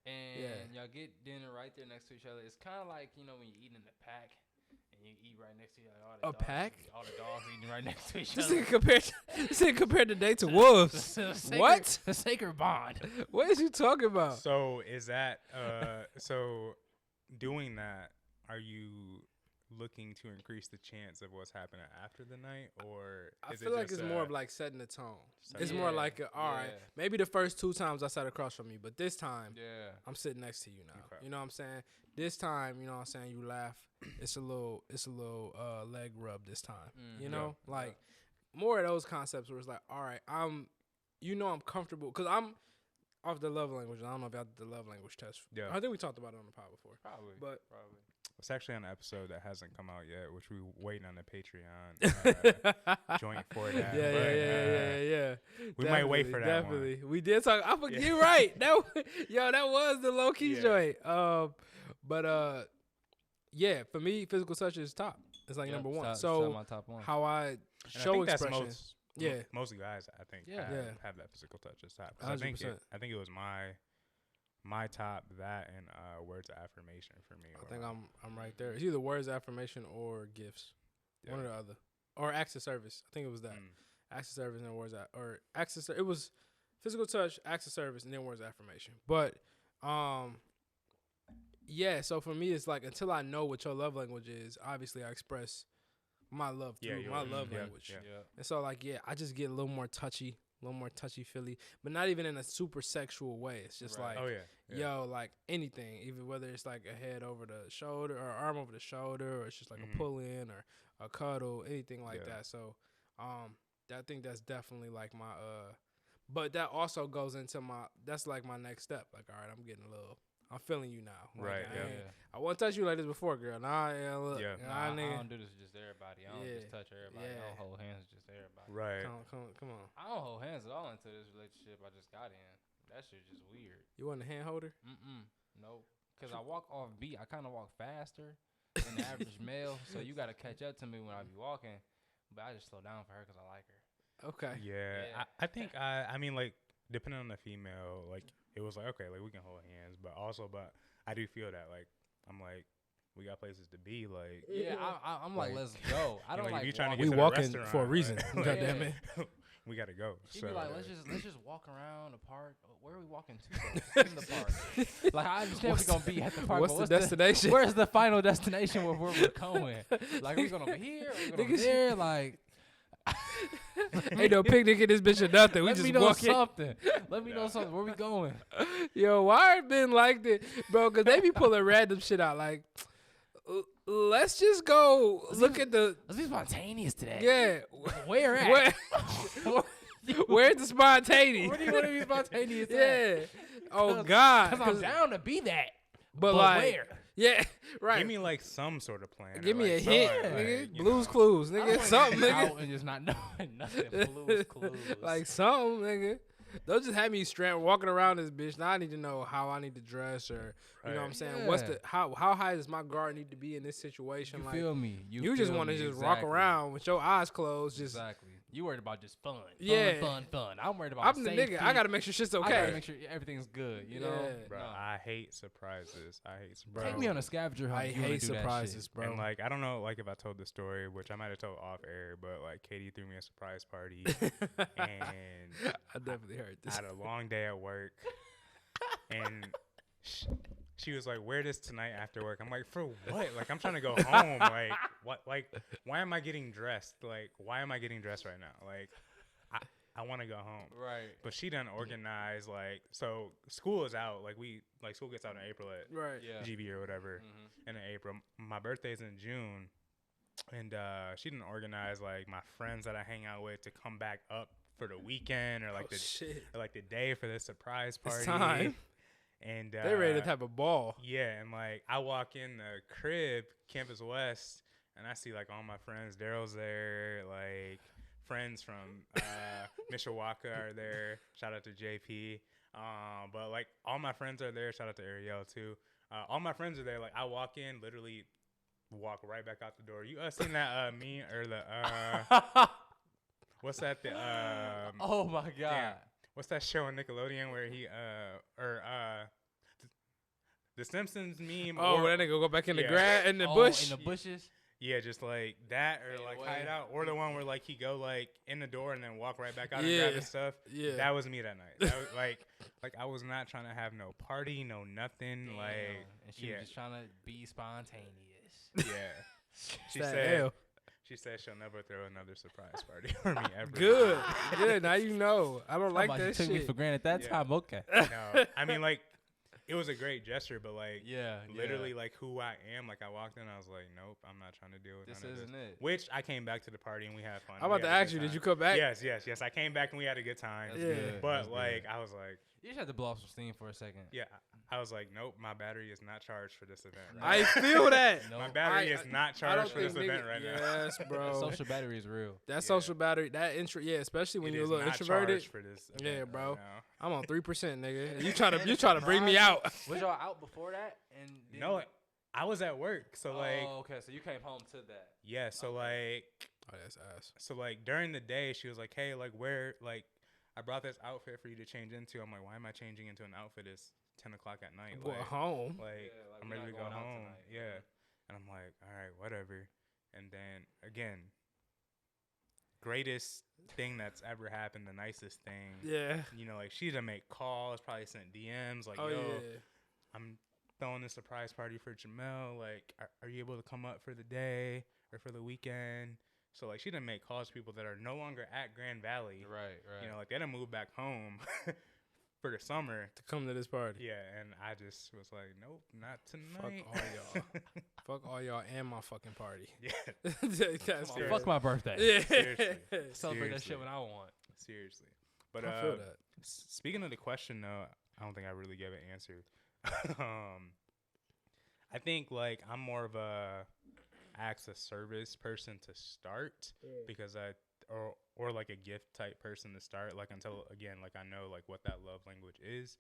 And y'all get dinner right there next to each other. It's kind of like when you're eating in a pack. And you eat right next to each other. Pack? All the dogs eating right next to each This other. nigga compared today to wolves. What? The sacred bond. What is you talking about? So is that so doing that? Are you looking to increase the chance of what's happening after the night, or I is feel it like just it's more of like setting the tone. It's Yeah, more like all right, maybe the first 2 times I sat across from you, but this time I'm sitting next to you now. Okay. You know what I'm saying? This time, you know what I'm saying, you laugh. It's a little leg rub this time. You know? More of those concepts where it's like, all right, I'm comfortable cuz I'm off the love language. I don't know if y'all did the love language test. Yeah. I think we talked about it on the pod before. Probably. It's actually an episode that hasn't come out yet, which we're waiting on the Patreon joint for that. Yeah. We might wait for that Definitely. one. We did talk. I forget. You're right. That was the low key joint. But for me, physical touch is top. It's like number one. So my top one. how I show expression. Most guys, I think, have that physical touch as top. 'Cause 100%. I think it was my top, that and words of affirmation for me. I think I'm right there. It's either words of affirmation or gifts, one or the other, or acts of service. I think it was that acts of service and then words it was physical touch, acts of service, and then words of affirmation. But so for me, it's like until I know what your love language is, obviously I express my love through my love language. And so like I just get a little more touchy feely, but not even in a super sexual way. It's just like, yo, like anything, even whether it's like a head over the shoulder or arm over the shoulder, or it's just like a pull in or a cuddle, anything like that. So, I think that's definitely like my, but that also goes into that's like my next step. Like, all right, I'm getting a I'm feeling you now. Like, Right, I won't touch you like this before, girl. Nah, yeah, look. Yeah. Nah, I nigga. don't do this with just everybody. I don't Yeah. just touch everybody. Yeah. I don't hold hands with just everybody. Right. Come on. I don't hold hands at all into this relationship I just got in. That shit just weird. You want a hand holder? Nope. Because I walk off beat. I kind of walk faster than the average male. So you got to catch up to me when I be walking. But I just slow down for her because I like her. Okay. Yeah. I think I mean, like, depending on the female, like, it was like, okay, like, we can hold hands. But also, I do feel that, like, I'm like, we got places to be, like. Yeah, I'm like, let's go. I don't like if you trying to We get to the walking restaurant, for a reason. like, God damn it. we gotta go. She So be like, let's just walk around the park. Where are we walking to? Though? In the park. Like I understand we're gonna be at the park. What's but the destination? Where's the final destination where we're going? Like are we gonna be here? Are we gonna be there? Like Ain't no picnic in this bitch or nothing. We let just me know walking. something. Let me know something. Where we going? Yo, why it been like that, bro? Because they be pulling random shit out. Like, let's just go look at the. Let's be spontaneous today. Yeah. Where at? Where's the spontaneous? Where do you want to be spontaneous at? Yeah. Oh God. Because I'm down to be that. But like, where? yeah, right. Give me like some sort of plan. Give or, me like, a hint, something, nigga. like, you Blues know. Clues, I don't nigga. wanna Something, get nigga. out and just not knowing nothing. Blues Clues. Like something, nigga. They'll just have me walking around this bitch. Now I need to know how I need to dress, or you know what I'm saying. What's Yeah. the how high does my guard need to be in this situation? You like, feel me? you just want to just walk around with your eyes closed, just. Exactly. You worried about just fun. Yeah. Fun. I'm worried about I'm the safety. nigga. I gotta make sure shit's I okay. gotta make sure everything's good. You know, Yeah. Bro, No. I hate surprises. Bro. Take me on a scavenger hunt. I if you wanna hate do that surprises, shit. bro. And like I don't know, like if I told the story, which I might have told off air, but like Katie threw me a surprise party, and I definitely heard I this. had a long day at work, and she was like, "Wear this tonight after work." I'm like, "For what?" Like I'm trying to go home. Like what? Like why am I getting dressed? Like why am I getting dressed right now? Like I want to go home. Right. But she done organize like so school is out. Like school gets out in April at Right. Yeah. GB or whatever. And in April, my birthday's in June, and she didn't organize like my friends that I hang out with to come back up for the weekend or like the day for this surprise party. It's time. And They ready to have a ball. yeah, and like I walk in the crib, Campus West, and I see like all my friends. Daryl's there, like friends from Mishawaka are there. Shout out to JP. But like all my friends are there. Shout out to Ariel too. All my friends are there. Like I walk in, literally walk right back out the door. You seen that meme or the what's that? The Oh my god. damn, what's that show on Nickelodeon where he the Simpsons meme? Oh, or, where that nigga go back in the Yeah. grass in the Oh, bush. in the bushes. yeah, just like that, or Fade like away. hide out, or the one where like he go like in the door and then walk right back out and Yeah. grab his stuff. Yeah. That was me that night. That was like I was not trying to have no party, no nothing. Damn. Like and she yeah, was just trying to be spontaneous. yeah. She That said L. she said she'll never throw another surprise party for me ever. Good. Good. Now you know. I don't like Somebody that took me shit. for granted that Yeah. time. Okay. No, I mean like it was a great gesture, but like Yeah. literally like who I am. Like I walked in, I was like, nope, I'm not trying to deal with This none of isn't this. it. Which I came back to the party and we had fun. I'm We about to had a ask good you, did time. you come back? Yes. I came back and we had a good time. That's Yeah. good. But That's like good. I was like, You just had to blow off some steam for a second. yeah, I was like, nope, my battery is not charged for this event. I feel that. No. My battery is not I don't charged for this think event nigga- right now. Yes, bro. Social battery is real. That Yeah. social battery, that intro, yeah, especially when It you're a is little not introverted. charged for this Yeah, event bro. right now. I'm on 3%, nigga. You try to bring me out. Was y'all out before that? And No, I was at work, so like, Oh, okay. So you came home to that. yeah, so like, Oh, that's ass. so like during the day, she was like, hey, like where, like, I brought this outfit for you to change into. I'm like, why am I changing into an outfit? It's 10 o'clock at night. Go Like, home. like Yeah, like, I'm we're ready to not go going out home. tonight. Yeah. And I'm like, all right, whatever. And then again, greatest thing that's ever happened, the nicest thing. Yeah. You know, like she done make calls, probably sent DMs, like, Oh, yo, yeah. I'm throwing a surprise party for Jamele. Like, are you able to come up for the day or for the weekend? So like she done make calls to people that are no longer at Grand Valley. Right. You know, like they done moved back home for the summer. To come to this party. Yeah, and I just was like, nope, not Fuck tonight. all y'all. Fuck all y'all and my fucking party. Yeah, That's Come on, fair. fuck my birthday. Yeah. Seriously. Celebrate that Seriously. shit when I want. seriously. But I feel that. speaking of the question, though, I don't think I really gave an answer. I think like I'm more of a acts of service person to start because or like a gift type person to start, like until again like I know like what that love language is.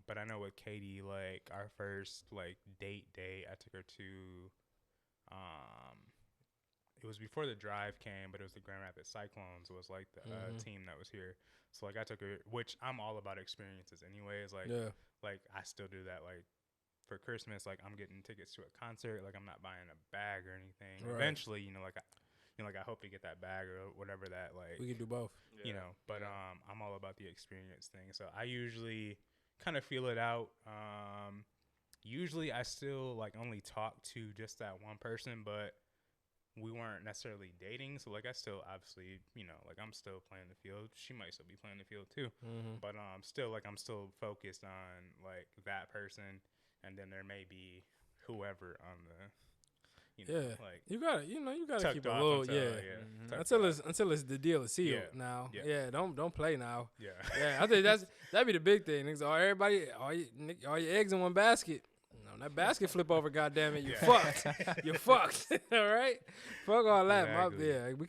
But I know with Katie, like our first like date I took her to it was before the drive came, but it was the Grand Rapids Cyclones was like the team that was here. So like I took her, which I'm all about experiences anyways. Like like I still do that. Like for Christmas, like I'm getting tickets to a concert. Like I'm not buying a bag or anything. Right. Eventually, I hope to get that bag or whatever that like. We can do both. But I'm all about the experience thing. So I usually kind of feel it out. Usually I still like only talk to just that one person, but we weren't necessarily dating. So like I still obviously, like I'm still playing the field. She might still be playing the field too. But still like I'm still focused on like that person, and then there may be whoever on the like you gotta keep a little until it's the deal is sealed now. Don't play now. I think that'd be the big thing. Niggas, all your eggs in one basket. No, that basket flip over, goddamn it, you fucked. You fucked. All right? Fuck all that. Exactly. We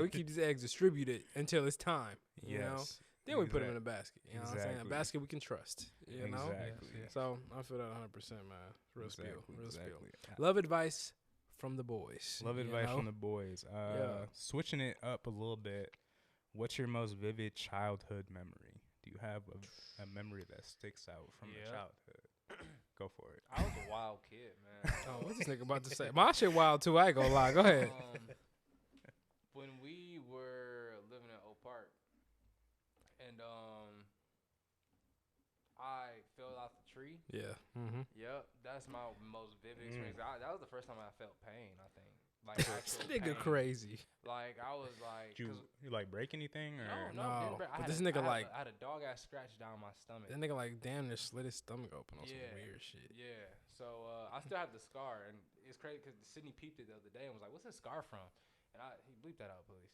keep these eggs distributed until it's time. You know? Then we put them in a basket. You know what I'm saying? A basket we can trust. You know? Exactly. So I feel that 100%, man. Real spiel. Love advice from the boys. From the boys. Switching it up a little bit, what's your most vivid childhood memory? Do you have a memory that sticks out from your childhood? Go for it. I was a wild kid, man. What's this nigga about to say? My shit wild too. I ain't gonna lie. Go ahead. When we were living in Oak Park, and I fell out the tree. Yeah. Yep, that's my most vivid experience. That was the first time I felt pain, I think. Like this nigga pain. Crazy. Like I was like, you like break anything or no? But this nigga I had a dog ass scratch down my stomach. That nigga like damn near slit his stomach open on some weird shit. Yeah. So I still have the scar, and it's crazy because Sydney peeped it the other day and was like, "What's this scar from?" And he bleeped that out, please.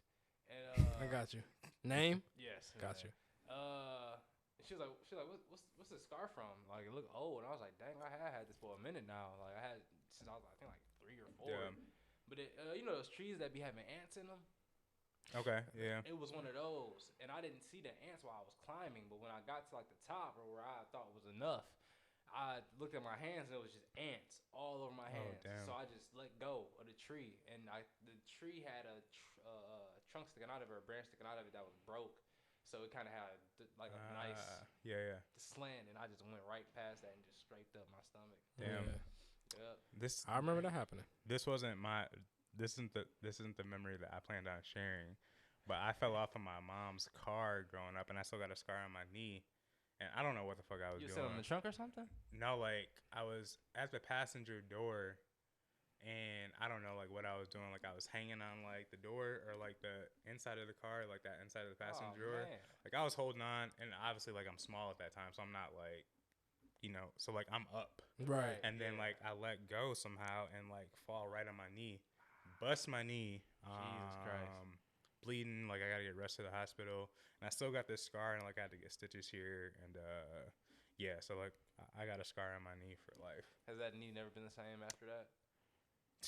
And I got you. Name? Yes. Got you. She was like, what's this scar from? Like it looked old, and I was like, dang, I had this for a minute now. Like I had since I was I think like 3 or 4. Yeah. But it, those trees that be having ants in them. Okay, yeah. It was one of those, and I didn't see the ants while I was climbing. But when I got to like the top, or where I thought was enough, I looked at my hands and it was just ants all over my hands. Damn. So I just let go of the tree, and the tree had a trunk sticking out of it, or a branch sticking out of it that was broke. So it kind of had like a nice slant, and I just went right past that and just scraped up my stomach. Damn. Yep. I remember that happening. This isn't the memory that I planned on sharing, but I fell off of my mom's car growing up, and I still got a scar on my knee, and I don't know what the fuck I was doing. You sitting in the trunk or something? No, like I was at the passenger door, and I don't know like what I was doing. Like I was hanging on like the door or like the inside of the car, like that inside of the passenger door. Man. Like I was holding on, and obviously like I'm small at that time, so I'm not like. So like I'm up. Right. And then like I let go somehow and like fall right on my knee, bust my knee. Jesus Christ. Bleeding. Like I gotta get rushed to the hospital, and I still got this scar, and like I had to get stitches here, and so like I got a scar on my knee for life. Has that knee never been the same after that?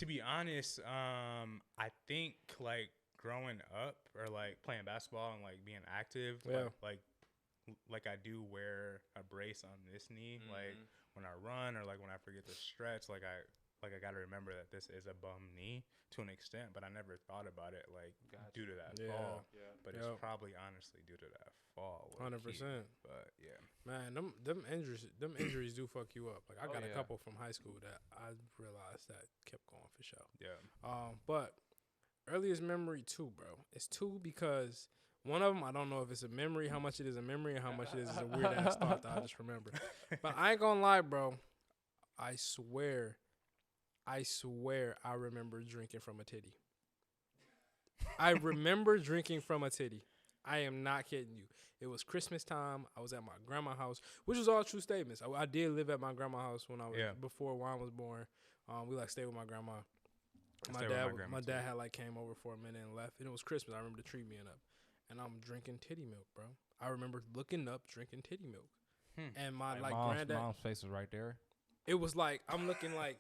To be honest, I think like growing up or like playing basketball and like being active, like I do wear a brace on this knee, like when I run or like when I forget to stretch, like I got to remember that this is a bum knee to an extent, but I never thought about it like due to that fall. Yeah. But it's probably honestly due to that fall. 100%. But yeah, man, them injuries do fuck you up. Like I got a couple from high school that I realized that kept going for sure. Yeah. But earliest memory too, bro. It's 2 because. One of them, I don't know if it's a memory, how much it is a memory, and how much it is a weird-ass thought that I just remember. But I ain't gonna lie, bro. I swear I remember drinking from a titty. I remember drinking from a titty. I am not kidding you. It was Christmas time. I was at my grandma's house, which was all true statements. I did live at my grandma's house when I was before Juan was born. We stayed with my grandma. My dad had came over for a minute and left, and it was Christmas. I remember the tree being up. And I'm drinking titty milk, bro. I remember looking up, drinking titty milk. and my like mom's, granddad. mom's face was right there. It was like I'm looking like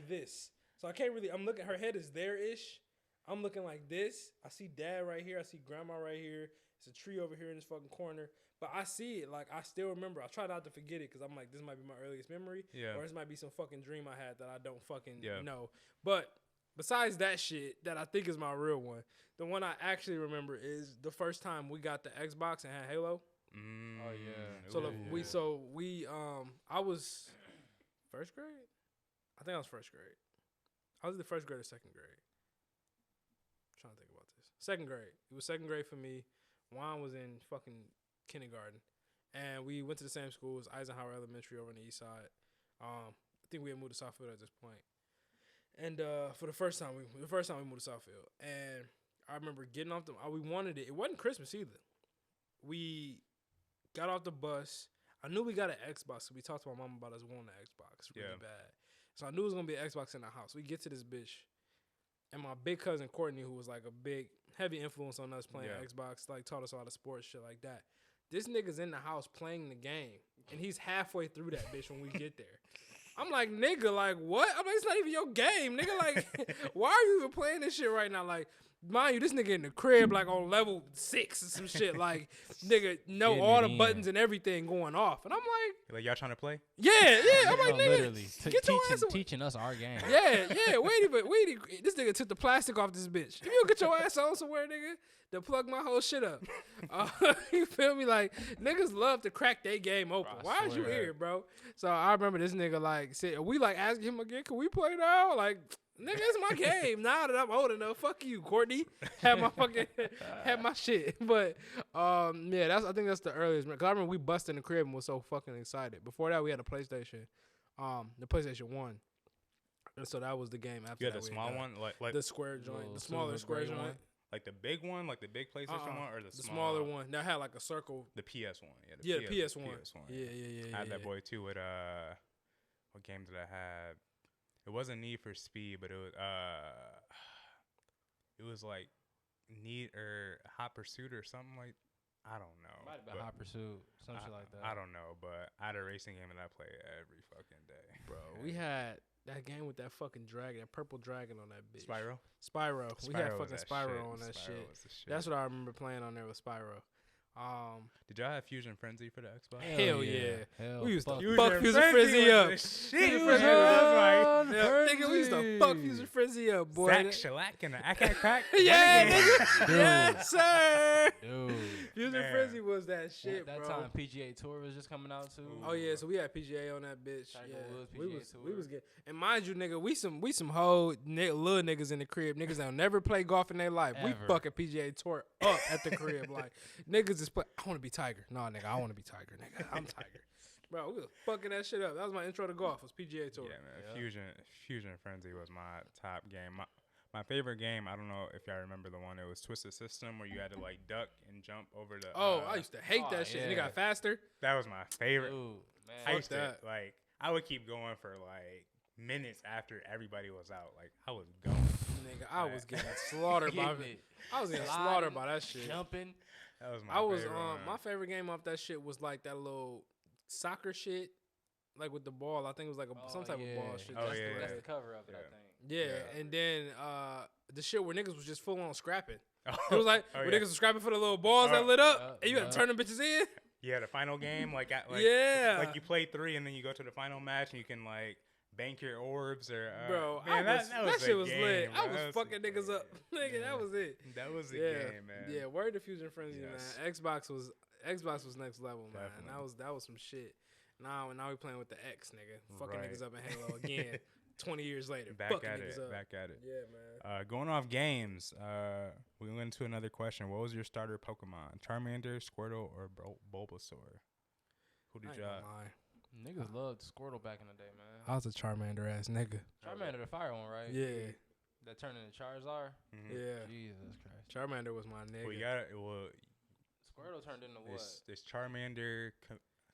this. So I can't really. I'm looking. Her head is there-ish. I'm looking like this. I see dad right here. I see grandma right here. It's a tree over here in this fucking corner. But I see it. Like, I still remember. I try not to forget it because I'm like, this might be my earliest memory. Yeah. Or this might be some fucking dream I had that I don't fucking know. But besides that shit that I think is my real one, the one I actually remember is the first time we got the Xbox and had Halo. Oh, yeah. So I was first grade? I think I was first grade. I was either first grade or second grade. I'm trying to think about this. Second grade. It was second grade for me. Juan was in fucking kindergarten. And we went to the same school as Eisenhower Elementary over on the east side. I think we had moved to Southfield at this point. And for the first time we moved to Southfield. And I remember getting off we wanted it. It wasn't Christmas either. We got off the bus. I knew we got an Xbox. So we talked to my mom about us wanting an Xbox really bad. So I knew it was going to be an Xbox in the house. We get to this bitch. And my big cousin Courtney, who was like a big, heavy influence on us playing Xbox, like taught us all the sports, shit like that. This nigga's in the house playing the game. And he's halfway through that bitch when we get there. I'm like, nigga, like, what? I'm like, it's not even your game, nigga. Like, why are you even playing this shit right now? Like, mind you, this nigga in the crib, like, on level 6 or some shit. Like, nigga, know all the buttons and everything going off. And I'm like, y'all trying to play? Yeah. I'm like, nigga, literally get your ass away. teaching us our game. Yeah. Wait. This nigga took the plastic off this bitch. If you don't get your ass on somewhere, nigga, to plug my whole shit up. You feel me? Like, niggas love to crack their game open. Bro, Why is you here, bro? So I remember this nigga, like, said, we, like, asking him again, can we play now? Like, nigga, it's my game. Now that I'm old enough, fuck you, Courtney. Have my shit. But, I think that's the earliest. Because I remember we busted in the crib and was so fucking excited. Before that, we had a PlayStation. The PlayStation 1. And so that was the game after that. You had the small one? Like the square joint. The smaller square joint. Like the big one, like the big PlayStation one, or the smaller one that had like a circle. The PS one, the PS1. Yeah. I had that boy too. With what game did I have? It wasn't Need for Speed, but it was like Need or Hot Pursuit or something like. I don't know. Might have been Hot Pursuit, some shit like that. I don't know, but I had a racing game that I play every fucking day. Bro, we had that game with that fucking dragon, that purple dragon on that bitch. Spyro. We had fucking Spyro on that shit. That's what I remember playing on there with Spyro. Did y'all have Fusion Frenzy for the Xbox? Hell yeah. We used to fuck Fusion Frenzy up. Nigga, we used to fuck Fusion Frenzy up, boy. Zach Shellac and the Ack Crack. Yeah, nigga. Yes, sir. Dude. Fusion Frenzy was that shit, that bro. That time PGA Tour was just coming out too. Oh yeah, so we had PGA on that bitch. Tiger Yeah, Woods, we was getting. And mind you, nigga, we some whole little niggas in the crib. Niggas that never play golf in their life. Ever. We fucking PGA Tour up at the crib. Like niggas is play. I want to be Tiger. No, nigga, I want to be Tiger. Nigga, I'm Tiger. Bro, we was fucking that shit up. That was my intro to golf. Was PGA Tour. Yeah, man. Fusion Frenzy was my top game. My favorite game, I don't know if y'all remember the one, it was Twisted System where you had to like duck and jump over the I used to hate that shit. And it got faster. That was my favorite. Dude, man. I used to I would keep going for like minutes after everybody was out. Like I was going. Nigga, I was getting slaughtered by it. I was getting slaughtered by that shit. Jumping. That was my favorite one. My favorite game off that shit was like that little soccer shit. Like with the ball. I think it was like some type of ball shit. That's the cover of it, I think. Yeah, and then the shit where niggas was just full on scrapping. It was like where niggas was scrapping for the little balls that lit up, and you had to turn them bitches in. Yeah, the final game, like you play 3 and then you go to the final match and you can like bank your orbs or bro. Man, that shit was lit. Bro. I was fucking niggas up, nigga. That was it. That was the game, man. Yeah, word to Fusion Frenzy, man. Xbox was next level, man. Definitely. That was some shit. Now we playing with the X, nigga. Fucking niggas up in Halo again. 20 years later. Back fucking at niggas it. up. Back at it. Yeah, man. Going off games, we went to another question. What was your starter Pokemon? Charmander, Squirtle, or Bulbasaur? Who did y'all? Niggas loved Squirtle back in the day, man. I was a Charmander ass nigga. Charmander, the fire one, right? Yeah. That turned into Charizard? Mm-hmm. Yeah. Jesus Christ. Charmander was my nigga. Squirtle turned into what? It's Charmander,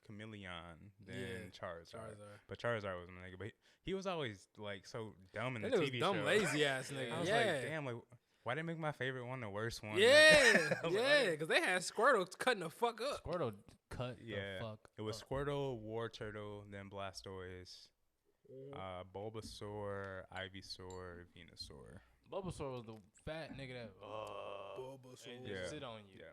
Chameleon, then Charizard. But Charizard was my nigga. But he was always like so dumb in the TV show. Dumb, lazy ass nigga. I was like, damn, like why they make my favorite one the worst one? Yeah, yeah, because they had Squirtle cutting the fuck up. Squirtle cut Yeah, the fuck it was up. Squirtle, War Turtle, then Blastoise, Bulbasaur, Ivysaur, Venusaur. Bulbasaur was the fat nigga that and Yeah. just sit on you. Yeah.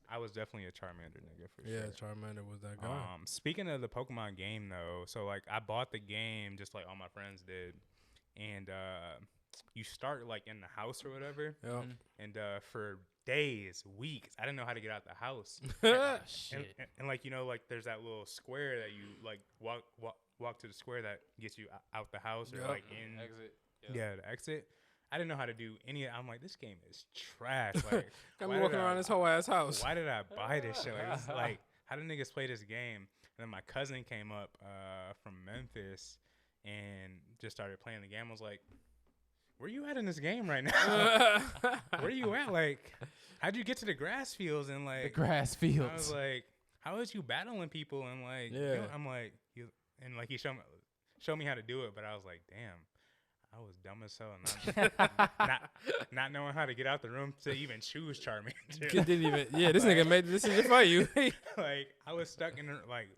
I was definitely a Charmander nigga for Yeah, sure. Charmander was that guy. Speaking of the Pokemon game though, so like I bought the game just like all my friends did, and you start like in the house or whatever, Yeah. and for days, weeks, I didn't know how to get out the house. Shit. And like like there's that little square that you like walk to the square that gets you out the house or Yep. like in Exit. yeah the exit. I didn't know how to do any. I'm like, this game is trash. Like, Got why me did walking around this whole ass house. Why did I buy this shit? Like, this is like, how do niggas play this game? And then my cousin came up from Memphis and just started playing the game. I was like, where you at in this game right now? Where you at? Like, how'd you get to the grass fields and like The grass fields. I was like, how is you battling people and like Yeah. I'm like and like he showed me how to do it, but I was like, damn. I was dumb as hell, not knowing how to get out the room to even choose Charmander. Didn't even. Yeah, this nigga made the decision for you. Like I was stuck in like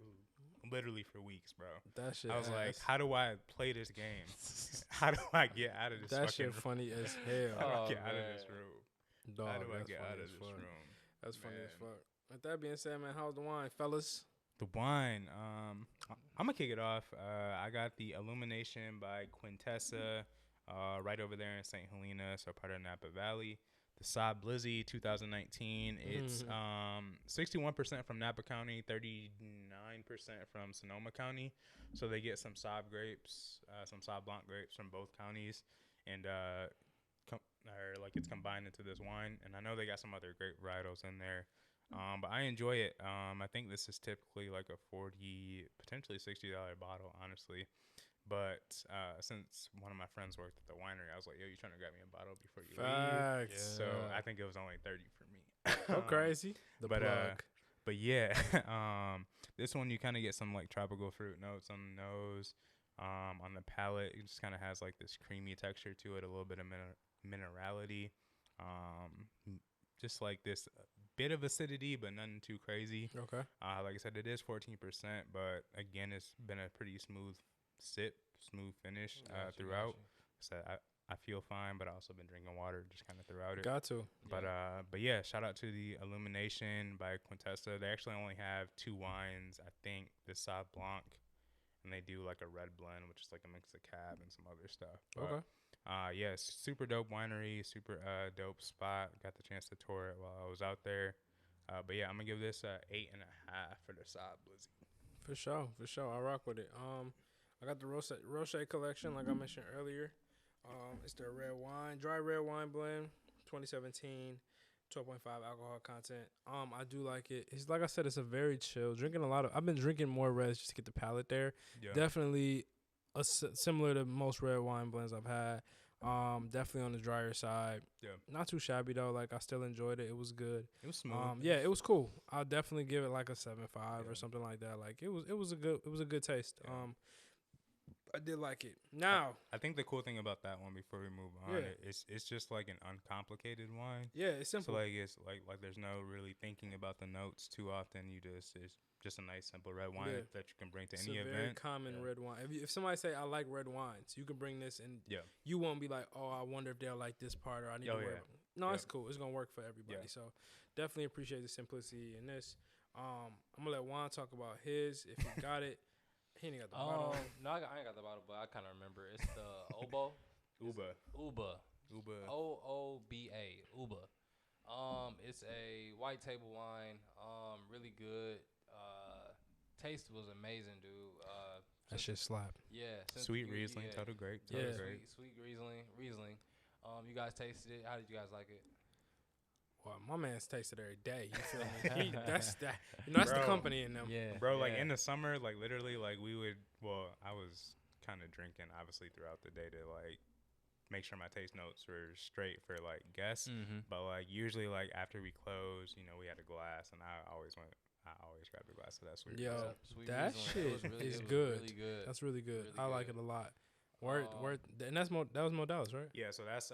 literally for weeks, bro. That shit. I was like, ass. how do I play this game? How do I get out of this? That fucking shit funny as hell. How do I Oh, get out of man. this room? Dog, How do I that's get funny out of as this fuck. room? That's funny as Man. fuck. With that being said, man, how's the wine, fellas? The wine. I'm gonna kick it off. I got the Illumination by Quintessa, right over there in St. Helena, so part of Napa Valley. The Saab Blizzy 2019. It's 61% from Napa County, 39% from Sonoma County. So they get some Saab grapes, some Saab Blanc grapes from both counties, and it's combined into this wine. And I know they got some other grape varietals in there. But I enjoy it. I think this is typically like a $40, potentially $60 bottle, honestly. But since one of my friends worked at the winery, I was like, yo, you trying to grab me a bottle before you leave? Facts. So I think it was only 30 for me. Go crazy. The plug. But yeah, this one you kind of get some like tropical fruit notes on the nose. On the palate, it just kind of has like this creamy texture to it, a little bit of minerality. Just like this bit of acidity, but nothing too crazy. Okay. Like I said, it is 14%, but again, it's been a pretty smooth sip, smooth finish throughout. So I feel fine, but I also been drinking water just kind of throughout it. Got to. But yeah, shout out to the Illumination by Quintessa. They actually only have 2 wines, I think, the Sauv Blanc, and they do like a red blend, which is like a mix of cab and some other stuff. But, Okay. yes, super dope winery, super dope spot. Got the chance to tour it while I was out there. But yeah, I'm gonna give this a 8.5 for the Saab Blizzy. For sure. I rock with it. I got the Roche collection, like I mentioned earlier. It's the dry red wine blend, 2017, 12.5 alcohol content. I do like it. It's like I said, it's a very chill. I've been drinking more reds just to get the palate there. Yeah. Definitely similar to most red wine blends I've had. Definitely on the drier side. Yeah. Not too shabby though. Like I still enjoyed it. It was good. It was smooth. Yeah, it was cool. I'll definitely give it like a 7.5 or something like that. Like it was a good taste. Yeah. I did like it. Now, I think the cool thing about that one before we move on, Yeah. it's just like an uncomplicated wine. yeah, it's simple. So like it's like there's no really thinking about the notes too often. It's just a nice simple red wine Yeah. that you can bring to It's any a event. very common red wine. If somebody say I like red wines, you can bring this and you won't be like, oh, I wonder if they'll like this part or I need to worry about it. No, it's cool. It's gonna work for everybody. Yeah. So definitely appreciate the simplicity in this. I'm gonna let Juan talk about his if he got it. He ain't got the bottle. No, I ain't got the bottle, but I kind of remember. It's the Obo. Uba. OOBA. Uba. It's a white table wine. Really good. Taste was amazing, dude. That shit slap. Yeah. Sweet Riesling, total grape. Yeah. Sweet Riesling. You guys tasted it. How did you guys like it? Well, my man's tasted every day. You feel me? That's the Bro. company in them. Yeah. Bro, like in the summer, like literally, like I was kind of drinking obviously throughout the day to like make sure my taste notes were straight for like guests. Mm-hmm. But like usually like after we close, we had a glass, and I always grab a glass of that sweet. Yo, Riesling. Sweet that Riesling. shit It was really, is it was good. Really good. That's really good. Really I like good. it a lot. Word, and that was Modalis, right? Yeah, so that's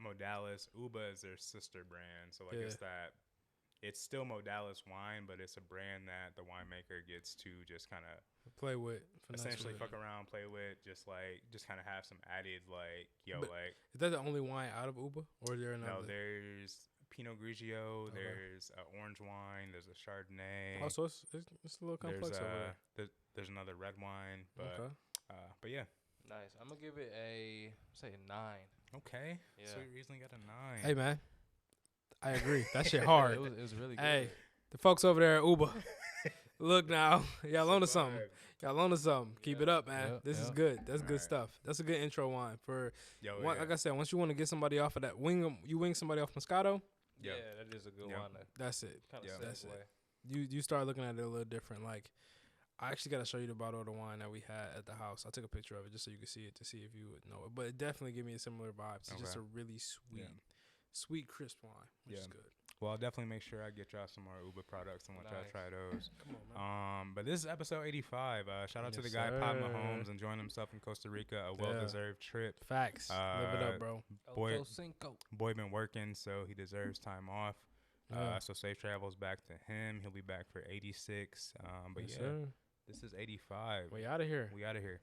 Modalis. Uba is their sister brand, so like Yeah. it's that it's still Modalis wine, but it's a brand that the winemaker gets to just kind of Play with. essentially fuck around, play with, just kind of have some added But is that the only wine out of Uba, or is there another? No, there's Pinot Grigio, there's orange wine, there's a Chardonnay. Oh, so it's a little complex over there. There's another red wine, but yeah. Nice. I'm gonna give it a 9. Okay. Yeah. So you recently got a 9. Hey man, I agree. That shit hard. It was really good. Hey, the folks over there at Uba, look now, y'all on to something. Y'all on to something. Keep it up, man. This is good. That's good stuff. That's a good intro wine for. Like I said, once you want to get somebody off of that wing somebody off Moscato. Yeah, that is a good wine. That's it. That's it. You start looking at it a little different. Like, I actually got to show you the bottle of the wine that we had at the house. I took a picture of it just so you could see it to see if you would know it. But it definitely gave me a similar vibe. It's just a really sweet, crisp wine, which is good. Well, I'll definitely make sure I get y'all some more Uber products and let y'all try those. Come on, man. But this is episode 85. Shout out to the guy, Pop Mahomes, enjoying himself in Costa Rica. A well-deserved trip. Facts. Live it up, bro. Boy been working, so he deserves time off. So safe travels back to him. He'll be back for 86. But this is 85. We out of here. We out of here.